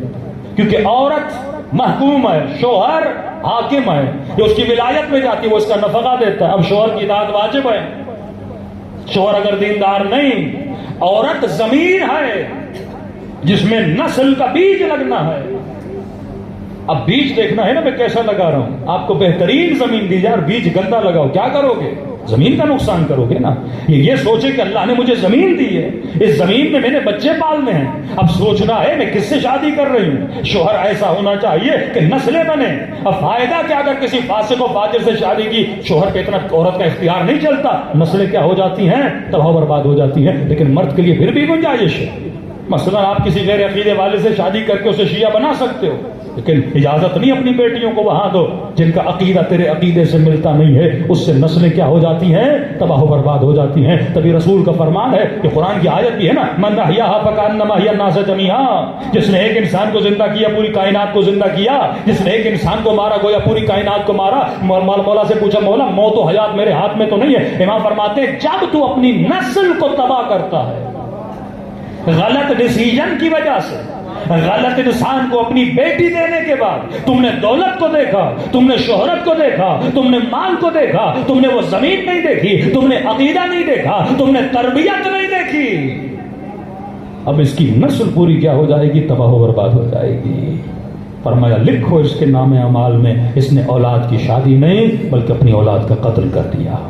کیونکہ عورت محکوم ہے، شوہر حاکم ہے، جو اس کی ولایت میں جاتی ہے وہ اس کا نفقہ دیتا ہے. اب شوہر کی اطاعت واجب ہے. شوہر اگر دیندار نہیں، عورت زمین ہے جس میں نسل کا بیج لگنا ہے. اب بیج دیکھنا ہے نا میں کیسا لگا رہا ہوں. آپ کو بہترین زمین دی جائے اور بیج گندا لگاؤ، کیا کرو گے؟ زمین کا نقصان کرو گے نا. یہ سوچے کہ اللہ نے مجھے زمین دی ہے, اس زمین میں میں نے بچے پالنے ہیں, اب سوچنا ہے میں کس سے شادی کر رہی ہوں. شوہر ایسا ہونا چاہیے کہ نسلیں بنے. اب فائدہ کیا اگر کسی فاسق و فاجر سے شادی کی, شوہر پہ اتنا عورت کا اختیار نہیں چلتا, نسلیں کیا ہو جاتی ہیں, تباہ برباد ہو جاتی ہیں. لیکن مرد کے لیے پھر بھی گنجائش ہے. مثلا آپ کسی غیر عقیدے والے سے شادی کر کے اسے شیعہ بنا سکتے ہو, لیکن اجازت نہیں اپنی بیٹیوں کو وہاں دو جن کا عقیدہ تیرے عقیدے سے ملتا نہیں ہے. اس سے نسلیں کیا ہو جاتی ہیں, تباہ و برباد ہو جاتی ہیں. تبھی رسول کا فرمان ہے کہ قرآن کی آیت بھی ہے نا, من احیاھا فکأنما احیا الناس جمیعا, جس نے ایک انسان کو زندہ کیا پوری کائنات کو زندہ کیا, جس نے ایک انسان کو مارا گویا پوری کائنات کو مارا. مولا سے پوچھا مولا موت و حیات میرے ہاتھ میں تو نہیں ہے. امام فرماتے ہیں جب تو اپنی نسل کو تباہ کرتا ہے غلط ڈیسیژن کی وجہ سے, غلط انسان کو اپنی بیٹی دینے کے بعد تم نے دولت کو دیکھا, تم نے شہرت کو دیکھا, تم نے مال کو دیکھا, تم نے وہ زمین نہیں دیکھی, تم نے عقیدہ نہیں دیکھا, تم نے تربیت نہیں دیکھی, اب اس کی نسل پوری کیا ہو جائے گی, تباہ و برباد ہو جائے گی. فرمایا لکھو اس کے نام اعمال میں اس نے اولاد کی شادی نہیں بلکہ اپنی اولاد کا قتل کر دیا.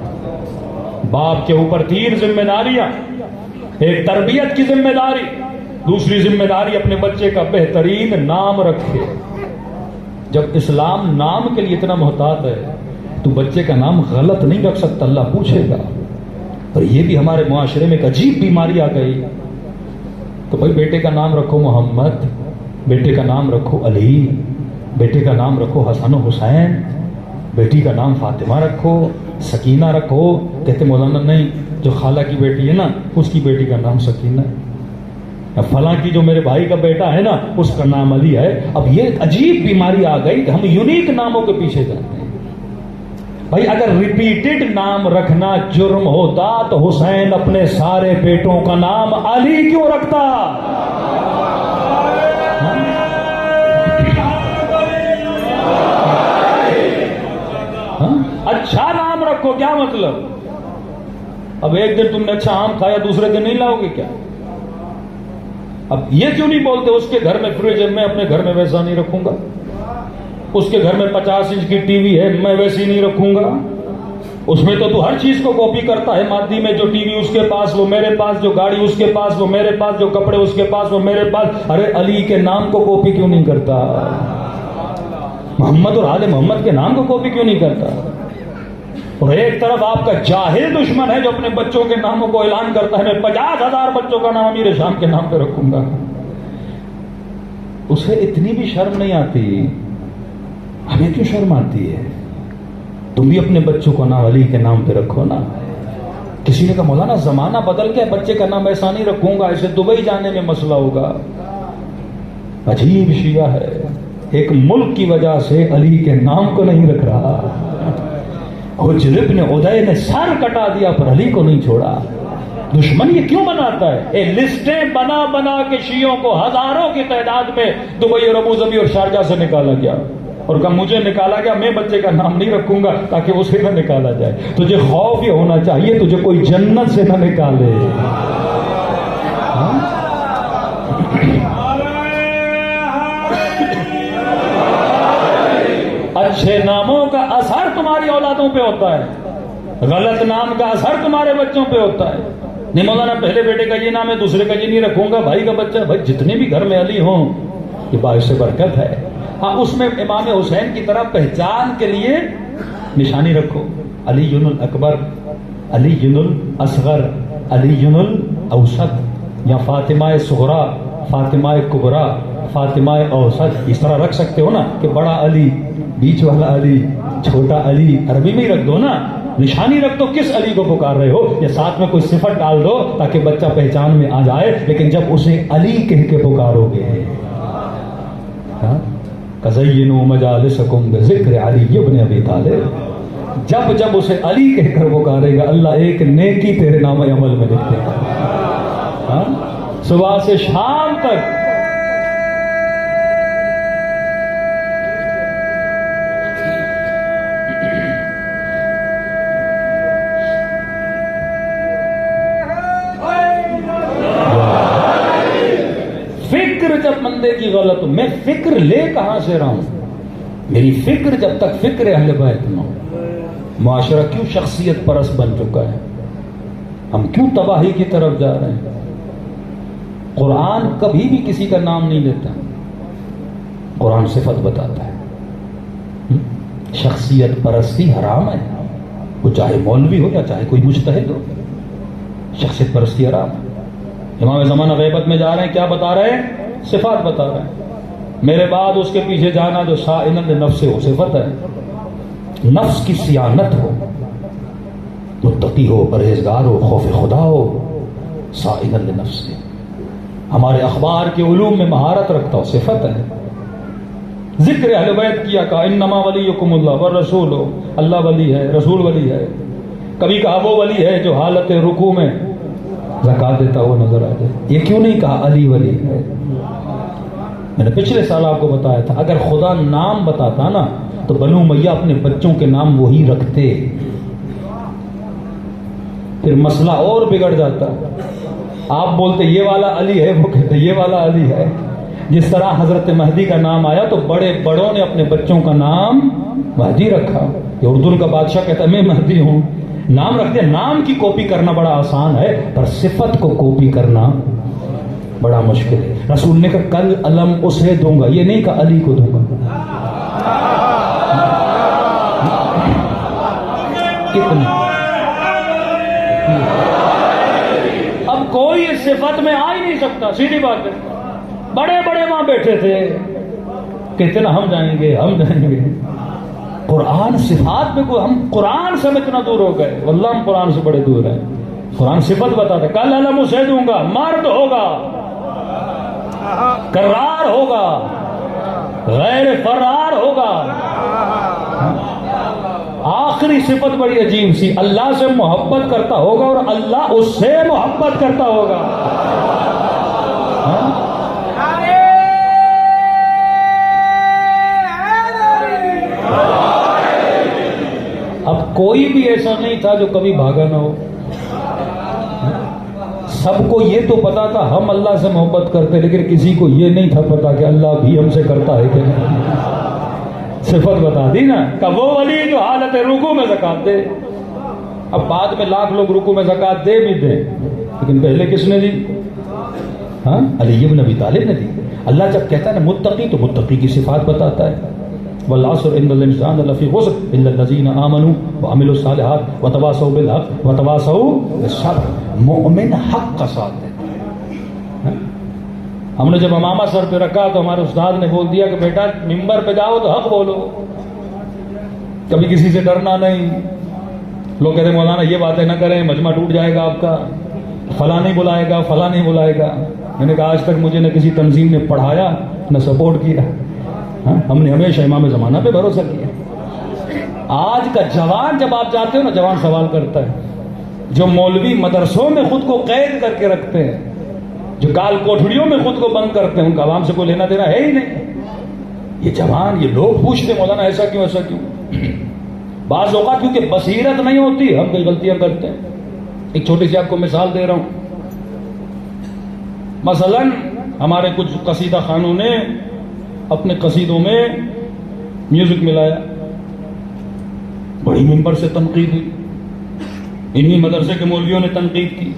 باپ کے اوپر 3 ذمہ داریاں, ایک تربیت کی ذمہ داری, دوسری ذمہ داری اپنے بچے کا بہترین نام رکھے. جب اسلام نام کے لیے اتنا محتاط ہے تو بچے کا نام غلط نہیں رکھ سکتا, اللہ پوچھے گا. اور یہ بھی ہمارے معاشرے میں ایک عجیب بیماری آ گئی. تو بھائی بیٹے کا نام رکھو محمد, بیٹے کا نام رکھو علی, بیٹے کا نام رکھو حسن و حسین, بیٹی کا نام فاطمہ رکھو, سکینہ رکھو. کہتے مولانا نہیں, جو خالہ کی بیٹی ہے نا اس کی بیٹی کا نام سکینہ ہے, فلاں کی جو میرے بھائی کا بیٹا ہے نا اس کا نام علی ہے. اب یہ ایک عجیب بیماری آ گئی کہ ہم یونیک ناموں کے پیچھے جاتے ہیں. بھائی اگر ریپیٹڈ نام رکھنا جرم ہوتا تو حسین اپنے سارے بیٹوں کا نام علی کیوں رکھتا؟ اچھا نام رکھو, کیا مطلب؟ اب ایک دن تم نے اچھا آم کھایا دوسرے دن نہیں لاؤ گے کیا؟ اب یہ کیوں نہیں بولتے اس کے گھر میں فریج ہے میں اپنے گھر میں ویسا نہیں رکھوں گا, اس کے گھر میں 50 انچ کی ٹی وی ہے میں ویسی نہیں رکھوں گا, اس میں تو ہر چیز کو کاپی کرتا ہے مادی میں, جو ٹی وی اس کے پاس وہ میرے پاس, جو گاڑی اس کے پاس وہ میرے پاس, جو کپڑے اس کے پاس وہ میرے پاس. ارے علی کے نام کو کاپی کیوں نہیں کرتا؟ محمد اور آل محمد کے نام کو کاپی کیوں نہیں کرتا؟ اور ایک طرف آپ کا جاہل دشمن ہے جو اپنے بچوں کے ناموں کو اعلان کرتا ہے میں 50,000 بچوں کا نام امیر شام کے نام پہ رکھوں گا. اسے اتنی بھی شرم نہیں آتی, ہمیں کیوں شرم آتی ہے؟ تم بھی اپنے بچوں کو نام علی کے نام پہ رکھو نا. کسی نے کہا مولانا زمانہ بدل گیا, بچے کا نام ایسا نہیں رکھوں گا, ایسے دبئی جانے میں مسئلہ ہوگا. عجیب شیعہ ہے, ایک ملک کی وجہ سے علی کے نام کو نہیں رکھ رہا. حجر ابن عدی نے سر کٹا دیا پر علی کو نہیں چھوڑا. دشمن یہ کیوں بناتا ہے؟ لسٹیں بنا بنا کے شیعوں کو ہزاروں کی تعداد میں دبئی اور ابو ظبی اور شارجہ سے نکالا گیا, اور کہا مجھے نکالا گیا میں بچے کا نام نہیں رکھوں گا تاکہ اسے نہ نکالا جائے. تجھے خوف یہ ہونا چاہیے تجھے کوئی جنت سے نہ نکالے. اچھے ناموں کا اثر تمہاری اولادوں پہ ہوتا ہے, غلط نام کا اثر تمہارے بچوں پہ ہوتا ہے. نہیں مولانا پہلے بیٹے کا یہ نام ہے دوسرے کا یہ نہیں رکھوں گا, بھائی کا بچہ, بھائی جتنے بھی گھر میں علی ہوں یہ باعث برکت ہے. ہاں اس میں امام حسین کی طرح پہچان کے لیے نشانی رکھو, علی الاکبر, علی الاصغر, علی الاوسط, یا فاطمہ صغرا, فاطمہ کبرا, فاطمہ اوسط, اس طرح رکھ سکتے ہو نا کہ بڑا علی, بیچ والا علی, چھوٹا علی, عربی میں ہی رکھ دو نا. نشانی رکھ دو کس علی کو پکار رہے ہو, یا ساتھ میں کوئی صفت ڈال دو تاکہ بچہ پہچان میں آ جائے. لیکن جب اسے علی کہہ کے پکارو گے, کزینوا مجالسکم بذکر علی ابن ابی طالب, جب اسے علی کہہ کر پکارے گا اللہ ایک نیکی تیرے نام عمل میں لکھ دے گا. صبح سے شام تک جب بندے کی غلط, میں فکر لے کہاں سے رہا ہوں؟ میری فکر جب تک فکر اہل بیت نہ ہو, معاشرہ کیوں شخصیت پرست بن چکا ہے؟ ہم کیوں تباہی کی طرف جا رہے ہیں؟ قرآن کبھی بھی کسی کا نام نہیں لیتا، قرآن صفت بتاتا ہے۔ شخصیت پرستی حرام ہے، وہ چاہے مولوی ہو یا چاہے کوئی مجتہد ہو، شخصیت پرستی حرام ہے۔ امام زمانہ غیبت میں جا رہے ہیں، کیا بتا رہے ہیں؟ صفات بتا رہے ہیں۔ میرے بعد اس کے پیچھے جانا جو صائن لنفس ہو، صفت ہے، نفس کی صیانت ہو، متقی ہو، پرہیزگار ہو، خوف خدا ہو، صائن لنفس ہے۔ ہمارے اخبار کے علوم میں مہارت رکھتا ہو، صفت ہے۔ ذکر اہل بیت کیا، کہا انما ولیکم اللہ والرسول، اللہ ولی ہے، رسول ولی ہے۔ کبھی کہا وہ ولی ہے جو حالت رکوع میں زکات دیتا ہوا نظر آ جائے۔ یہ کیوں نہیں کہا علی ولی ہے؟ میں نے پچھلے سال آپ کو بتایا تھا، اگر خدا نام بتاتا نا تو بنو امیہ اپنے بچوں کے نام وہی رکھتے، پھر مسئلہ اور بگڑ جاتا۔ آپ بولتے یہ والا علی ہے، وہ کہتے یہ والا علی ہے۔ جس طرح حضرت مہدی کا نام آیا تو بڑے بڑوں نے اپنے بچوں کا نام مہدی رکھا۔ یہ اردن کا بادشاہ کہتا ہے میں مہدی ہوں، نام رکھ دیا۔ نام کی کاپی کرنا بڑا آسان ہے، پر صفت کو کاپی کرنا بڑا مشکل ہے۔ رسول نے کہا کل علم اسے دوں گا، یہ نہیں کہا علی کو دوں گا۔ کتنے اب کوئی اس صفت میں آ ہی نہیں سکتا، سیدھی بات ہے۔ بڑے بڑے وہاں بیٹھے تھے، کہتے نا ہم جائیں گے ہم جائیں گے۔ قرآن صفات میں کوئی، ہم قرآن سے اتنا دور ہو گئے، واللہ ہم قرآن سے بڑے دور ہیں۔ قرآن صفت بتاتا ہے، کل علم اسے دوں گا، مرد ہوگا، کرار ہوگا، غیر فرار ہوگا۔ آخری صفت بڑی عجیب سی، اللہ سے محبت کرتا ہوگا اور اللہ اس سے محبت کرتا ہوگا۔ اب کوئی بھی ایسا نہیں تھا جو کبھی بھاگا نہ ہو۔ سب کو یہ تو پتا تھا ہم اللہ سے محبت کرتے، لیکن کسی کو یہ نہیں تھا پتا کہ اللہ بھی ہم سے کرتا ہے کہ نہیں۔ صفت بتا دی نا کہ وہ ولی جو حالت رکوع میں زکات دے۔ اب بعد میں لاکھ لوگ رکوع میں زکات دے بھی دیں، لیکن پہلے کس نے دی؟ ہاں، علی بن ابی طالب نے دی۔ اللہ جب کہتا ہے نا متقی، تو متقی کی صفات بتاتا ہے۔ والعصر ان الانسان لفی خسر الا الذین آمنوا وعملوا الصالحات وتواصوا بالحق وتواصوا بالصبر۔ مومن حق کا ساتھ دیتا ہے۔ ہم نے جب امامہ سر پہ رکھا تو ہمارے استاد نے بول دیا کہ بیٹا ممبر پہ جاؤ تو حق بولو، کبھی کسی سے ڈرنا نہیں۔ لوگ کہتے ہیں مولانا یہ باتیں نہ کریں، مجمع ٹوٹ جائے گا آپ کا، فلاں نہیں بلائے گا، فلاں نہیں بلائے گا۔ میں نے کہا آج تک مجھے نہ کسی تنظیم نے پڑھایا نہ سپورٹ کیا، ہم نے ہمیشہ امام زمانہ پہ بھروسہ کیا۔ آج کا جوان جب آپ جاتے ہو نا، جوان سوال کرتا ہے، جو مولوی مدرسوں میں خود کو قید کر کے رکھتے ہیں، جو کال کوٹھڑیوں میں خود کو بند کرتے ہیں، ان کا عوام سے کوئی لینا دینا ہے ہی نہیں۔ یہ جوان، یہ لوگ پوچھتے مولانا ایسا کیوں ایسا کیوں؟ بعض اوقات کیونکہ بصیرت نہیں ہوتی، ہم کئی غلطیاں کرتے ہیں۔ ایک چھوٹی سی آپ کو مثال دے رہا ہوں۔ مثلا ہمارے کچھ قصیدہ خانوں نے اپنے قصیدوں میں میوزک ملایا، بڑی ممبر سے تنقید ہوئی، انہی مدرسے کے مولویوں نے تنقید کی،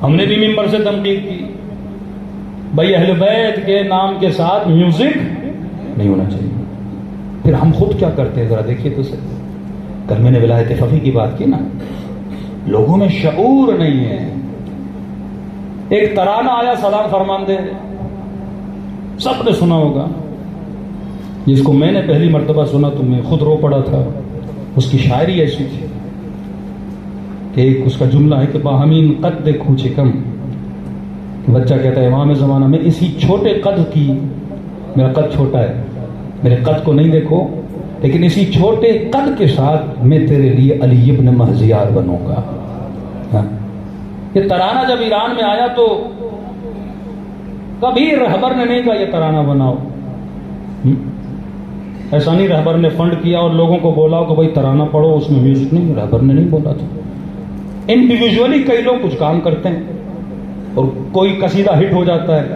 ہم نے بھی ممبر سے تنقید کی، بھائی اہل بیت کے نام کے ساتھ میوزک نہیں ہونا چاہیے۔ پھر ہم خود کیا کرتے ہیں ذرا دیکھیے تو صحیح۔ کل میں نے ولایت فقیہ کی بات کی نا، لوگوں میں شعور نہیں ہے۔ ایک ترانہ آیا سلام فرمان دے، سب نے سنا ہوگا، جس کو میں نے پہلی مرتبہ سنا تو میں خود رو پڑا تھا۔ اس کی شاعری ایسی تھی کہ ایک اس کا جملہ ہے کہ باہمین قد کوچے کم، بچہ کہتا ہے امام زمانہ میں اسی چھوٹے قد کی، میرا قد چھوٹا ہے، میرے قد کو نہیں دیکھو، لیکن اسی چھوٹے قد کے ساتھ میں تیرے لیے علی ابن مہزیار بنوں گا۔ یہ ترانہ جب ایران میں آیا تو کبھی رہبر نے نہیں کہا یہ ترانہ بناؤ، ایسا نہیں رہبر نے فنڈ کیا اور لوگوں کو بولا کہ بھائی ترانہ پڑھو، اس میں میوزک نہیں، رہبر نے نہیں بولا تھا۔ انڈیویجولی کئی لوگ کچھ کام کرتے ہیں اور کوئی قصیدہ ہٹ ہو جاتا ہے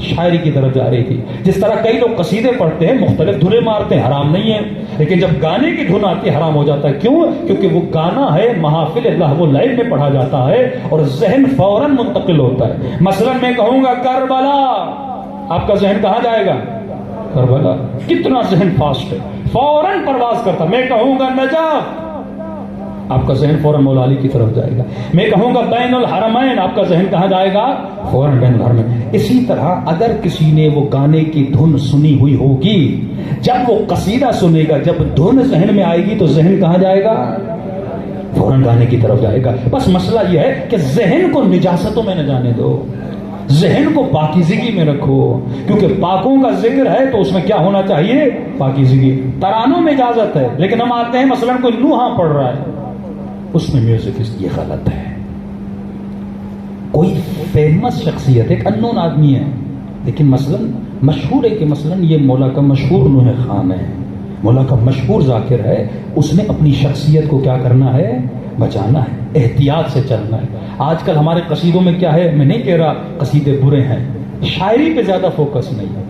شاعری کی طرف جا رہی تھی. جس طرح کئی لوگ قصیدے پڑھتے ہیں مختلف دھنیں مارتے ہیں، حرام نہیں ہے، لیکن جب گانے کی دھن آتی ہے حرام ہو جاتا ہے. کیوں؟ کیونکہ وہ گانا ہے، محافل لہو و لعب میں پڑھا جاتا ہے اور ذہن فوراً منتقل ہوتا ہے. مثلا میں کہوں گا کربلا، آپ کا ذہن کہاں جائے گا؟ کربلا. کتنا ذہن فاسٹ ہے، فوراً پرواز کرتا. میں کہوں گا نجف، آپ کا ذہن فوراً مولا علی کی طرف جائے گا. میں کہوں گا بین الحرمین، آپ کا ذہن کہاں جائے گا؟ فوراً بین الحرمین. اسی طرح اگر کسی نے وہ گانے کی دھن سنی ہوئی ہوگی، جب وہ قصیدہ سنے گا، جب دھن ذہن میں آئے گی تو ذہن کہاں جائے گا؟ فوراً گانے کی طرف جائے گا. بس مسئلہ یہ ہے کہ ذہن کو نجاستوں میں نہ جانے دو، ذہن کو پاکیزگی میں رکھو، کیونکہ پاکوں کا ذکر ہے تو اس میں کیا ہونا چاہیے؟ پاکیزگی. ترانوں میں اجازت ہے، لیکن ہم آتے ہیں مثلا کوئی نوحہ پڑھ رہا ہے، اس میں میوزک، اس یہ غلط ہے. کوئی فیمس شخصیت، ایک انون آدمی ہے، لیکن مثلا مشہور ہے کہ مثلا یہ مولا کا مشہور نوح خان ہے، مولا کا مشہور ذاکر ہے، اس نے اپنی شخصیت کو کیا کرنا ہے؟ بچانا ہے، احتیاط سے چلنا ہے. آج کل ہمارے قصیدوں میں کیا ہے؟ میں نہیں کہہ رہا قصیدے برے ہیں، شاعری پہ زیادہ فوکس نہیں ہے،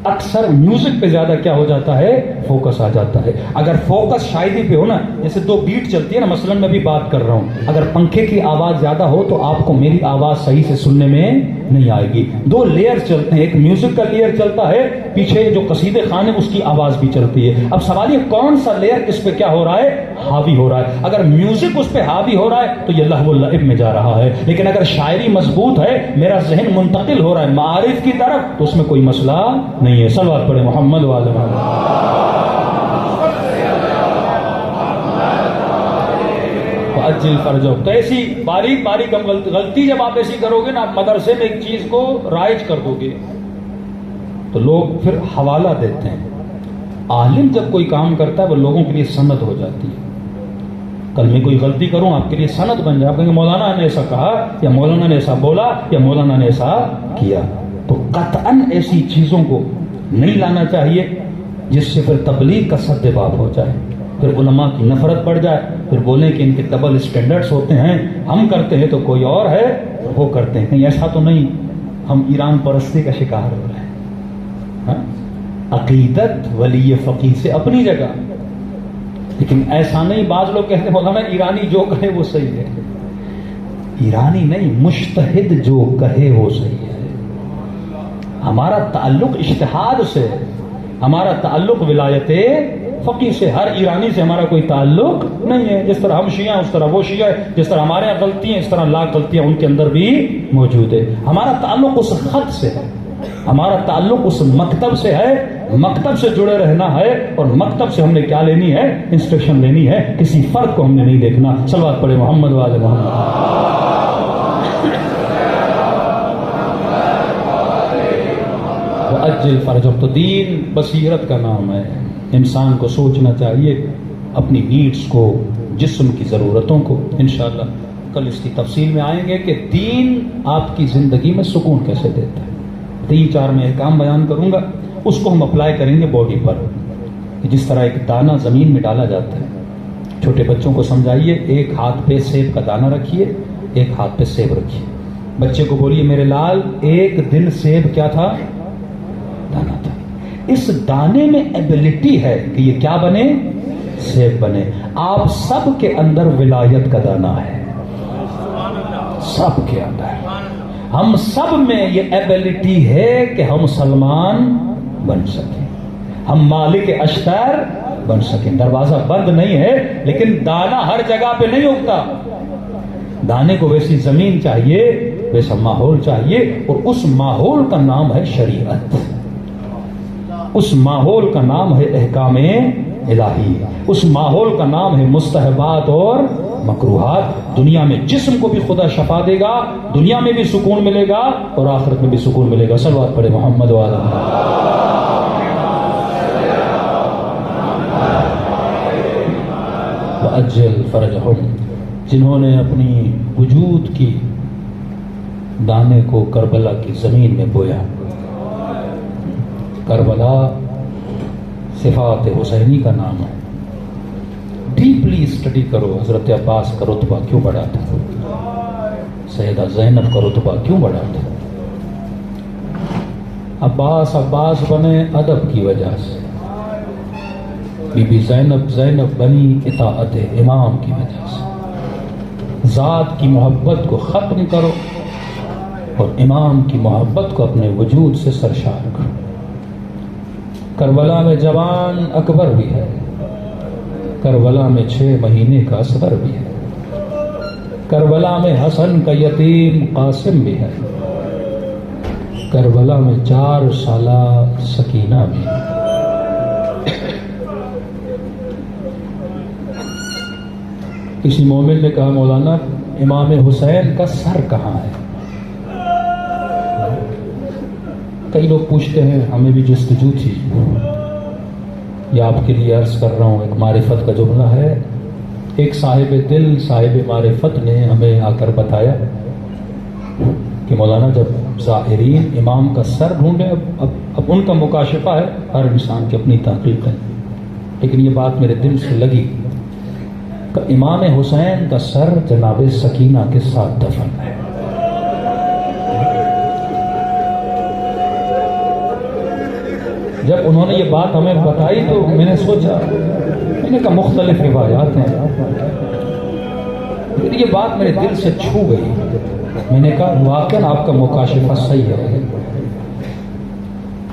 اکثر میوزک پہ زیادہ کیا ہو جاتا ہے؟ فوکس آ جاتا ہے. اگر فوکس شاعری پہ ہو نا، جیسے دو بیٹ چلتی ہے نا، مثلا میں بھی بات کر رہا ہوں، اگر پنکھے کی آواز زیادہ ہو تو آپ کو میری آواز صحیح سے سننے میں نہیں آئے گی. دو لیئر چلتے ہیں، ایک میوزک کا لیئر چلتا ہے، پیچھے جو قصیدے خان ہے اس کی آواز بھی چلتی ہے. اب سوال یہ کون سا لیئر کس پہ کیا ہو رہا ہے؟ حاوی ہو رہا ہے. اگر میوزک اس پہ حاوی ہو رہا ہے تو یہ لہو و لعب میں جا رہا ہے، لیکن اگر شاعری مضبوط ہے، میرا ذہن منتقل ہو رہا ہے معارف کی طرف، تو اس میں کوئی مسئلہ نہیں ہے. صلوات پڑھے محمد وعلی محمد. اجل فرجو. تو ایسی باریک باریک ہم غلطی جب آپ ایسی کرو گے نا، آپ مدرسے میں ایک چیز کو رائج کر دو گے تو لوگ پھر حوالہ دیتے ہیں. عالم جب کوئی کام کرتا ہے وہ لوگوں کے لیے سند ہو جاتی ہے. کل میں کوئی غلطی کروں آپ کے لیے سند بن جائے، آپ کہیں گے مولانا نے ایسا کہا، یا مولانا نے ایسا بولا، یا مولانا نے ایسا کیا. تو قطعاً ایسی چیزوں کو نہیں لانا چاہیے جس سے پھر تبلیغ کا سد باب ہو جائے، پھر علماء کی نفرت بڑھ جائے، پھر بولیں کہ ان کے ڈبل اسٹینڈرڈز ہوتے ہیں، ہم کرتے ہیں تو کوئی اور ہے وہ کرتے ہیں. کہیں ایسا تو نہیں ہم ایران پرستی کا شکار ہو رہے ہیں؟ ہاں؟ عقیدت ولی فقیہ سے اپنی جگہ، لیکن ایسا نہیں. بعض لوگ کہتے ہیں مولانا ایرانی جو کہے وہ صحیح ہے. ایرانی نہیں، مجتہد جو کہے وہ صحیح ہے. ہمارا تعلق اجتہاد سے، ہمارا تعلق ولایت فقیہ سے. ہر ایرانی سے ہمارا کوئی تعلق نہیں ہے. جس طرح ہم شیعہ اس طرح وہ شیعہ ہے، جس طرح ہمارے یہاں غلطی ہیں اس طرح لاکھ غلطیاں ان کے اندر بھی موجود ہے. ہمارا تعلق اس خط سے ہے، ہمارا تعلق اس مکتب سے ہے. مکتب سے جڑے رہنا ہے، اور مکتب سے ہم نے کیا لینی ہے؟ انسٹرکشن لینی ہے. کسی فرق کو ہم نے نہیں دیکھنا. صلوات پڑھے محمد وعلی محمد. اجل فرج. تو دین بصیرت کا نام ہے. انسان کو سوچنا چاہیے اپنی نیڈز کو، جسم کی ضرورتوں کو. انشاءاللہ کل اس کی تفصیل میں آئیں گے کہ دین آپ کی زندگی میں سکون کیسے دیتا ہے. 3-4 میں احکام بیان کروں گا، اس کو ہم اپلائی کریں گے باڈی پر. جس طرح ایک دانہ زمین میں ڈالا جاتا ہے، چھوٹے بچوں کو سمجھائیے، ایک ہاتھ پہ سیب کا دانہ رکھیے، ایک ہاتھ پہ سیب رکھیے. بچے کو بولیے میرے لال ایک دن سیب کیا تھا؟ دانا تھا. اس دانے میں ایبلٹی ہے کہ یہ کیا بنے؟ سیب بنے. آپ سب کے اندر ولایت کا دانہ ہے، سب کے اندر. ہم سب میں یہ ایبلٹی ہے کہ ہم سلمان بن سکیں، ہم مالک اشتر بن سکیں. دروازہ بند نہیں ہے، لیکن دانہ ہر جگہ پہ نہیں اگتا. دانے کو ویسی زمین چاہیے، ویسا ماحول چاہیے، اور اس ماحول کا نام ہے شریعت. اس ماحول کا نام ہے احکام الہی. اس ماحول کا نام ہے مستحبات اور مکروہات. دنیا میں جسم کو بھی خدا شفا دے گا، دنیا میں بھی سکون ملے گا اور آخرت میں بھی سکون ملے گا. صلوات پڑھے محمد وعلی وعجل فرجہم. جنہوں نے اپنی وجود کی دانے کو کربلا کی زمین میں بویا. کربلا صفات حسینی کا نام ہے. ڈیپلی اسٹڈی کرو. حضرت عباس کا رتبہ کیوں بڑھا تھا؟ سیدہ زینب کا رتبہ کیوں بڑھا تھا؟ عباس بنے ادب کی وجہ سے، بی بی زینب بنی اطاعت امام کی وجہ سے۔ ذات کی محبت کو ختم کرو اور امام کی محبت کو اپنے وجود سے سرشار کرو۔ کربلا میں جوان اکبر بھی ہے، کربلا میں 6 مہینے کا اصغر بھی ہے، کربلا میں حسن کا یتیم قاسم بھی ہے، کربلا میں 4 سالہ سکینہ بھی ہے۔ کسی مومن نے کہا مولانا امام حسین کا سر کہاں ہے؟ کئی لوگ پوچھتے ہیں، ہمیں بھی جستجو تھی، یہ آپ کے لیے عرض کر رہا ہوں۔ ایک معرفت کا جملہ ہے، ایک صاحب دل صاحب معرفت نے ہمیں آ کر بتایا کہ مولانا جب زائرین امام کا سر ڈھونڈے، اب ان کا مکاشفہ ہے، ہر انسان کی اپنی تحقیق ہے، لیکن یہ بات میرے دل سے لگی کہ امام حسین کا سر جناب سکینہ کے ساتھ دفن ہے۔ جب انہوں نے یہ بات ہمیں بتائی تو میں نے سوچا، میں نے کہا مختلف روایات ہیں، پھر یہ بات میرے دل سے چھو گئی۔ میں نے کہا واقعاً آپ کا مکاشفہ صحیح ہے،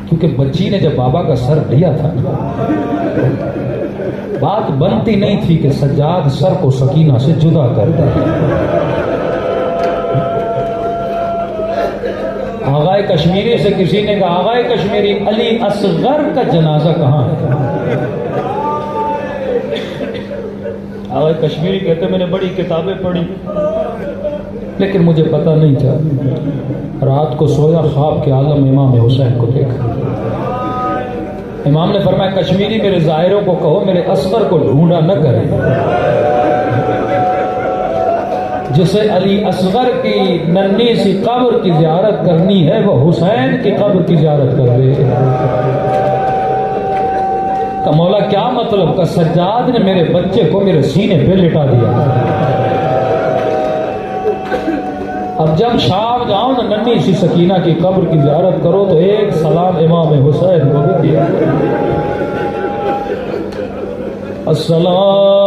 کیونکہ بچی نے جب بابا کا سر لیا تھا بات بنتی نہیں تھی کہ سجاد سر کو سکینہ سے جدا کر دے۔ آغائے کشمیری سے کسی نے کہا آغائے کشمیری علی اصغر کا جنازہ کہاں ہے؟ آغائے کشمیری کہتے میں نے بڑی کتابیں پڑھی لیکن مجھے پتہ نہیں تھا۔ رات کو سویا، خواب کے عالم امام حسین کو دیکھا۔ امام نے فرمایا کشمیری میرے ظاہروں کو کہو میرے اصغر کو ڈھونڈا نہ کرے، جسے علی اصغر کی ننھی سی قبر کی زیارت کرنی ہے وہ حسین کی قبر کی زیارت کر دے۔ کہ مولا کیا مطلب؟ کہ سجاد نے میرے بچے کو میرے سینے پہ لٹا دیا۔ اب جب شام جاؤ نا ننھی سی سکینہ کی قبر کی زیارت کرو تو ایک سلام امام حسین کو بھی دیا۔ السلام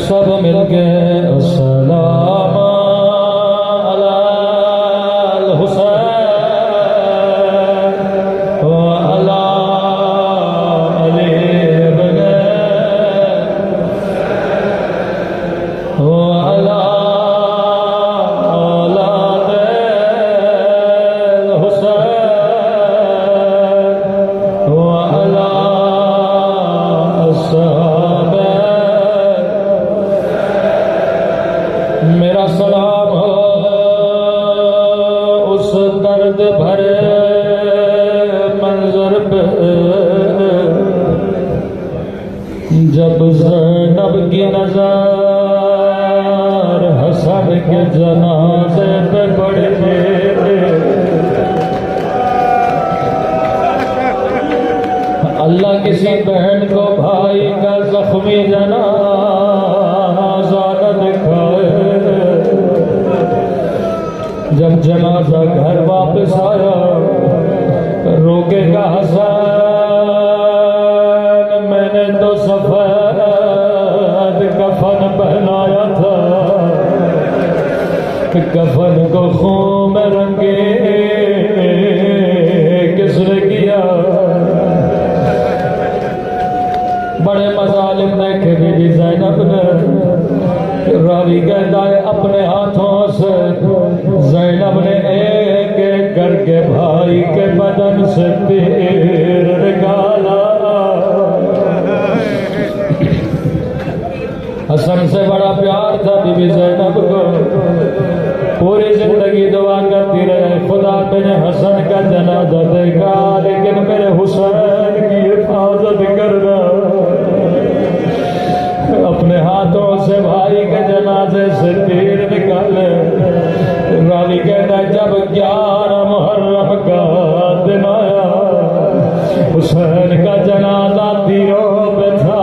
سب مل کے السلام علی الحسین و علی علی ابن و علی اولاد الحسین و علی الصحابہ۔ میرا سلام ہو اس درد بھرے منظر پہ جب زینب کی نظر حسن کے جنازے پہ پڑے۔ اللہ کسی بہن کو بھائی کا زخمی جنازہ نہ دکھائے۔ جب جنازہ گھر واپس آیا روکے گا حسن میں نے تو سفید کفن پہنایا تھا، کفن کو خون میں رنگے کس نے کیا؟ بڑے مظالم دیکھے بی بی زینب نے۔ راوی کہتا ہے اپنے ہاتھوں سے زینب نے ایک ایک کر کے بھائی کے بدن سے تیر نکالا۔ حسن سے بڑا پیار تھا بی بی زینب کو، کوئی حسن کا جنازہ دیکھا لیکن میرے حسین کی حفاظت کرنا، اپنے ہاتھوں سے بھائی کے جنازے سے تیر نکالے۔ راوی کہتا ہے جب 11 محرم کا دن آیا، حسین کا جنازہ تیروں پہ تھا،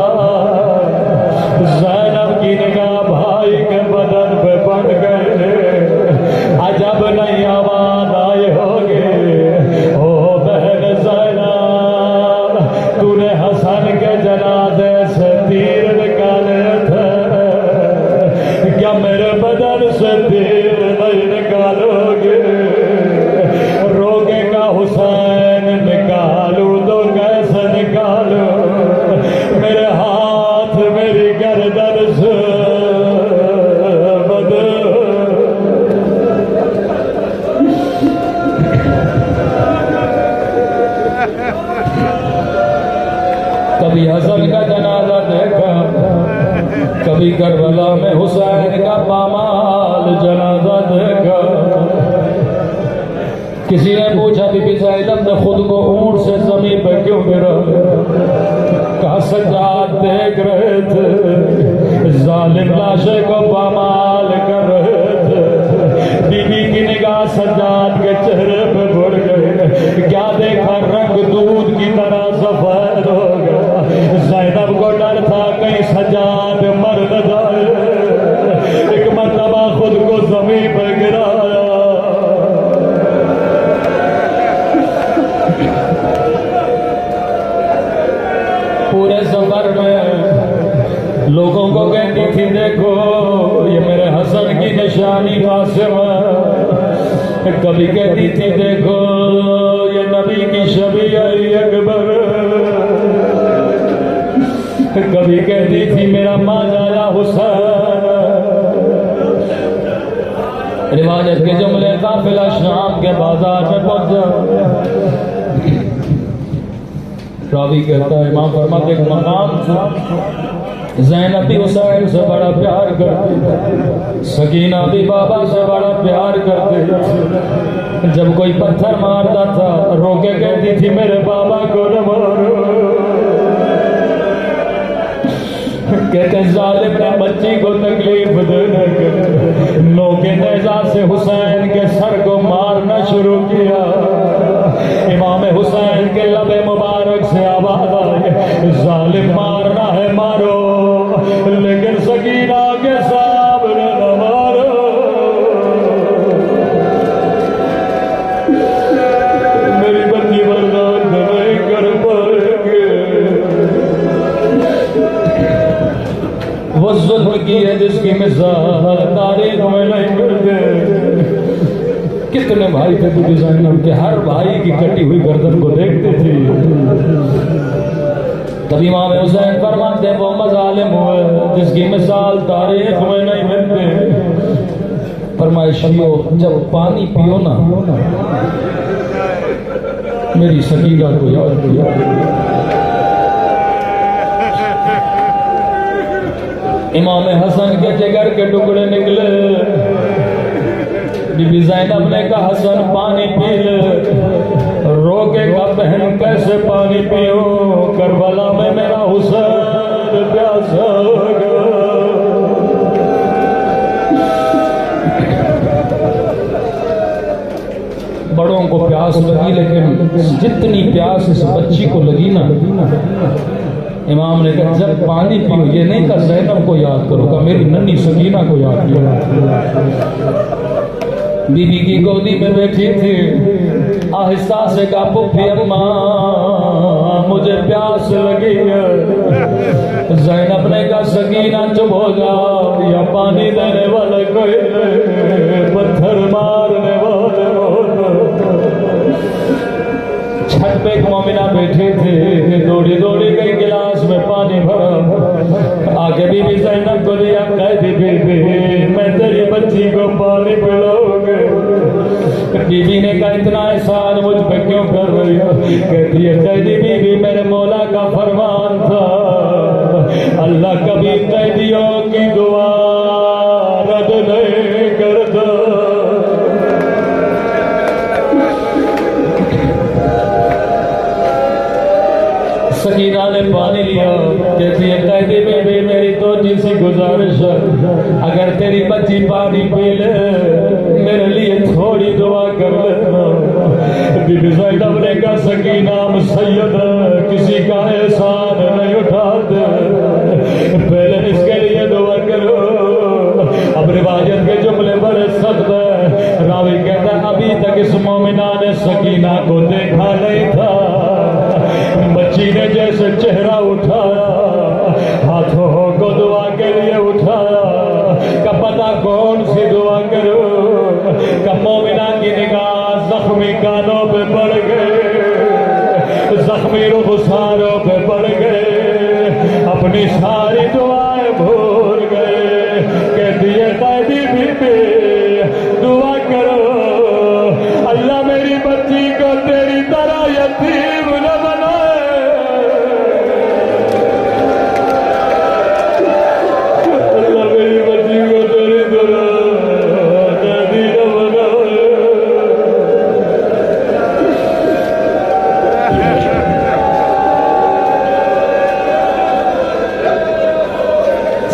زینب کی نگاہ بھائی کے بدن پہ بن گئے، عجب نہیں آواز آئے ہوگے، او بہن زینب تو نے حسن کے جنازے سے تیر نکالے تھے، کیا میرے بدن سے تیر نہیں نکالو گے؟ روکے کا حسین نکالوں تو کیسے نکالوں، میرے ہاتھ میری گردن سے کبھی حسن کا جنازہ دیکھا، کبھی کربلا میں حسین کا پامال جنازہ دیکھا۔ کسی نے پوچھا بی بی زینب نے خود کو اونٹ سے زمین پہ کیوں گرا؟ کہا سجاد دیکھ رہے تھے، ظالم لاشے کو پامال کر رہے تھے، بی بی کی نگاہ سجاد کے چہرے پہ بڑھ گئی، کیا دیکھا رنگ دودھ کی طرح سفید ہو گیا۔ زینب کو ڈر تھا کہیں سجاد مر نہ جائے، ایک مرتبہ خود کو زمین پہ گرایا۔ پورے سفر میں لوگوں کو کہتی تھی دیکھو یہ میرے حسن کی نشانی فاطمہ، کبھی کہتی تھی دیکھو یہ نبی کی شبیہ اکبر، کبھی کہتی تھی میرا ماجا حسین۔ روایت کے جملے قافلہ شام کے بازار میں پہنچا، راوی کہتا ہے امام فرماتے ایک مقام تھا، زینب بھی حسین سے بڑا پیار کرتی، سکینہ بھی بابا سے بڑا پیار کرتے، جب کوئی پتھر مارتا تھا روکے کہتی تھی میرے بابا کو نہ مارو، کہتے ہیں ظالم نے بچی کو تکلیف دینے کے نوکے نیزہ سے حسین کے سر کو مارنا شروع کیا۔ امام حسین کے لب مبارک سے آواز آئی ظالم مارنا ہے مارو، لیکن سکینہ کے سامنے نہ مارو، میری بچی برداشت نہیں کر پائے گے۔ وہ ظلم کی ہے جس کی مثال تاریخ میں نہیں ملتے۔ کتنے بھائی تھے بی بی زینب کے، ہر بھائی کی کٹی ہوئی گردن کو دیکھتے تھے۔ تب امام حسین فرماتے وہ مظالم ہوئے جس کی مثال تاریخ میں نہیں ملتے۔ فرمائشیو جب پانی پیو نا میری سکینہ کو یاد کیا۔ امام حسن کے جگر کے ٹکڑے نکلے، بی بی زینب نے کہا حسن پانی پی لے، روکے کا بہن کیسے پانی پیو، کربلا میں میرا حسین پیاسا ہوگا۔ بڑوں کو پیاس لگی لیکن جتنی پیاس اس بچی کو لگی نا، امام نے کہا جب پانی پیو، یہ نہیں کہا زینب کو یاد کرو، کہا میری ننھی سکینہ کو یاد کرو۔ بی بی کی گودی میں بیٹھی تھی، آہستہ سے کہا پھپھی اماں مجھے پیاس لگی ہے۔ زینب نے کہا سکینہ چپ ہو جاؤ، یا پانی دینے والے کوئی نہیں، پتھر مارنے والے چھت پہ ایک مومنہ بیٹھی تھی، دوڑی دوڑی گئی گلاس میں پانی بھرا، آگے بی بی زینب کو دیا، کہتی بی بی میں تیری بچی کو پانی پلاؤں گے۔ بی بی نے کہا اتنا احسان مجھ پہ کیوں کر رہی ہو؟ کہتی ہے قیدی بی بی میرے مولا کا فرمان تھا، اللہ کبھی قیدیوں کی دعا رد نہیں کرتا۔ سکینہ نے پانی لیا، کہتی ہے قیدی بی میری تو جیسی گزارش ہے، اگر تیری بچی پانی پی لے میرے لیے تھوڑی دعا کر لینا۔ بی بی زینب نے کہا سکینہ ہم سید کسی کا احسان نہیں اٹھاتے، پہلے اس کے لیے دعا کرو۔ اب روایت کے جملے بڑے سخت ہیں، راوی کہتا ہے ابھی تک اس مومنہ نے سکینہ کو دیکھا نہیں تھا، بچی نے جیسے چہرہ اٹھایا ہاتھوں کو دعا کے لیے اٹھایا، کہ پتہ کون سی دعا کرو، کہ مومنہ کی نگاہ زخمی کانوں پہ پڑ گئے، زخمی رخساروں پہ پڑ گئے، اپنی ساری دعائیں بھول گئے۔ کہتی ہے قیدی بی بی دعا کرو اللہ میری بچی کو تیری طرح یتیم نہ بنائے، اللہ میری بچی کو تیری طرح یتیم نہ بنائے۔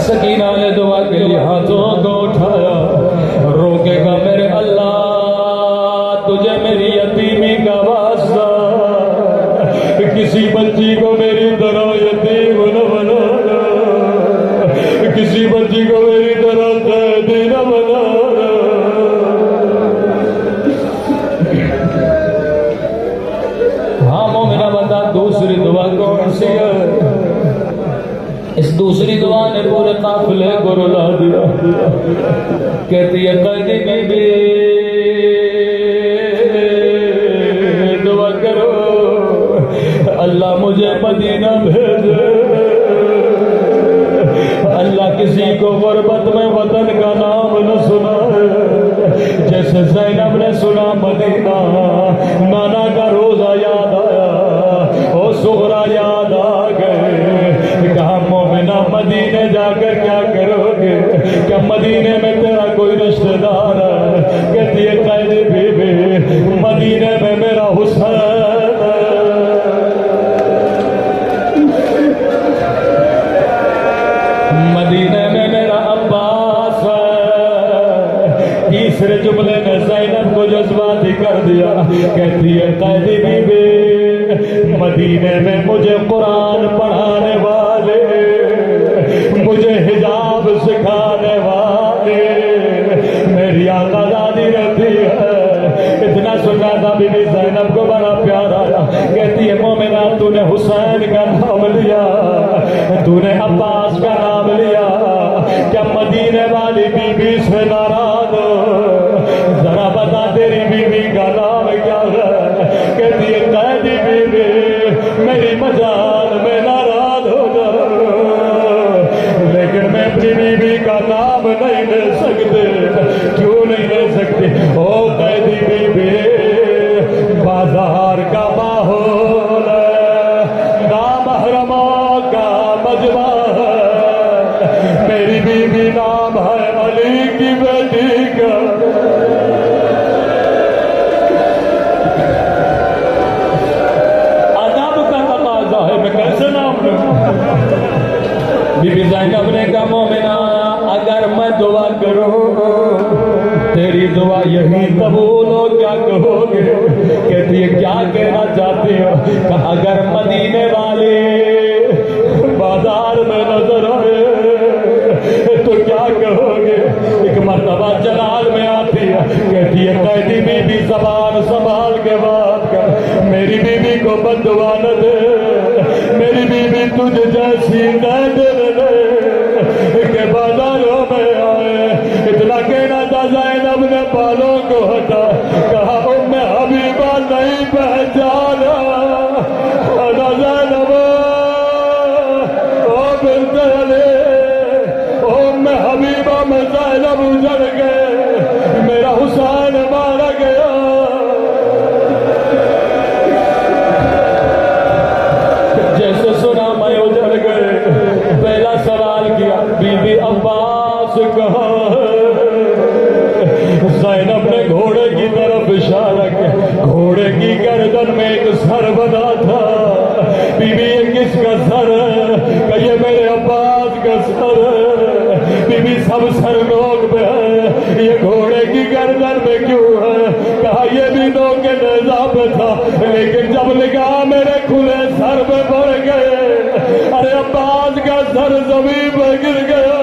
سکینہ نے دعا کے لیے ہاتھوں کو اٹھایا، روکے گا میرے اللہ تجھے میری یتیمی کا واسطہ، کسی بچی کو میری طرح یتیم نہ بنانا، کسی بچی کو میری طرح قیدی نہ بنانا۔ ہاں مومنہ بندہ دوسری دعا کون سی ہے؟ اس دوسری دعا نے پورے قافلے کو رلا دیا۔ کہتی ہے قیدی بی بی دعا کرو اللہ مجھے مدینہ بھیجے، اللہ کسی کو غربت میں وطن کا نام نہ سنائے، جیسے زینب نے سنا مدینہ، نانا کا روزہ یاد آیا، او صغرا یاد آ گئے، کہا مومنہ مدینے جا کر کیا کرو گے، کیا مدینے میں تیرا کوئی رشتہ دار ہے؟ کہتی ہے قیدی بی بی مدینے میں میرا حسین ہے، مدینے میں میرا عباس ہے۔ تیسرے جملے نے زینب کو جذباتی کر دیا، کہتی ہے قیدی بی بی مدینے میں مجھے قرآن پڑھانے والے، مجھے حجاب سکھانے والے میری آقا دادی رہتی ہے۔ اتنا سنا تھا بی بی زینب کو بڑا پیار آیا، کہتی ہے مومنہ تو نے حسین کا نام لیا، تو نے عباس کا نام لیا، کیا مدینے والی بی بی سے ناراض ہو؟ ذرا بتا تیری بی بی کا نام کیا ہے؟ کہتی ہے قیدی بی بی میری مجال میں ناراض ہو جاؤ، لیکن میں اپنی بی بی کا نام نہیں لے سکتے۔ کیوں نہیں لے سکتے؟ او قیدی بی بی بازار کا ماحول ہے، نامحرموں کا مجمع ہے، میری بی بی نام ہے علی کی بیٹی کا، ادب کا تقاضا ہے، میں کیسے نام لوں؟ بی بی زینب نے کہا مومنہ اگر میں دعا کروں تیری دعا یہی قبول ہو کیا کہو گے؟ کہتی ہے کیا کہنا چاہتی ہو؟ کہ اگر مدینے والے بازار میں نظر آئے تو کیا کہو گے؟ ایک مرتبہ جلال میں آتی ہے، کہتی ہے قیدی بی بی زبان سنبھال کے بات کر، میری بی بی کو بد دعا نہ دے، میری بی بی تجھ جیسی نہ دے کہ بازاروں میں آئے۔ اتنا کہنا تھا زینب نے بالوں کو ہٹا، کہا ام حبیبہ نہیں پہچانا، انا زینب او بنت علی، ام حبیبہ میں زینب اجڑ گئے، میرا حسین مارا گیا۔ جیسے سنا میں اجڑ گئے، پہلا سوال کیا بی بی عباس کہاں ہے؟ زینب نے گھوڑے کی طرف اشارہ کیا، گھوڑے کی گردن میں ایک سر بنا تھا۔ بی بی یہ کس کا سب سر نوک پہ ہے، یہ گھوڑے کی گردن میں کیوں ہے؟ کہا یہ بھی نوک کے نیزہ پہ تھا، لیکن جب نگاہ میرے کھلے سر پہ پڑ گئے، ارے عباس کا سر زمین پہ گر گیا۔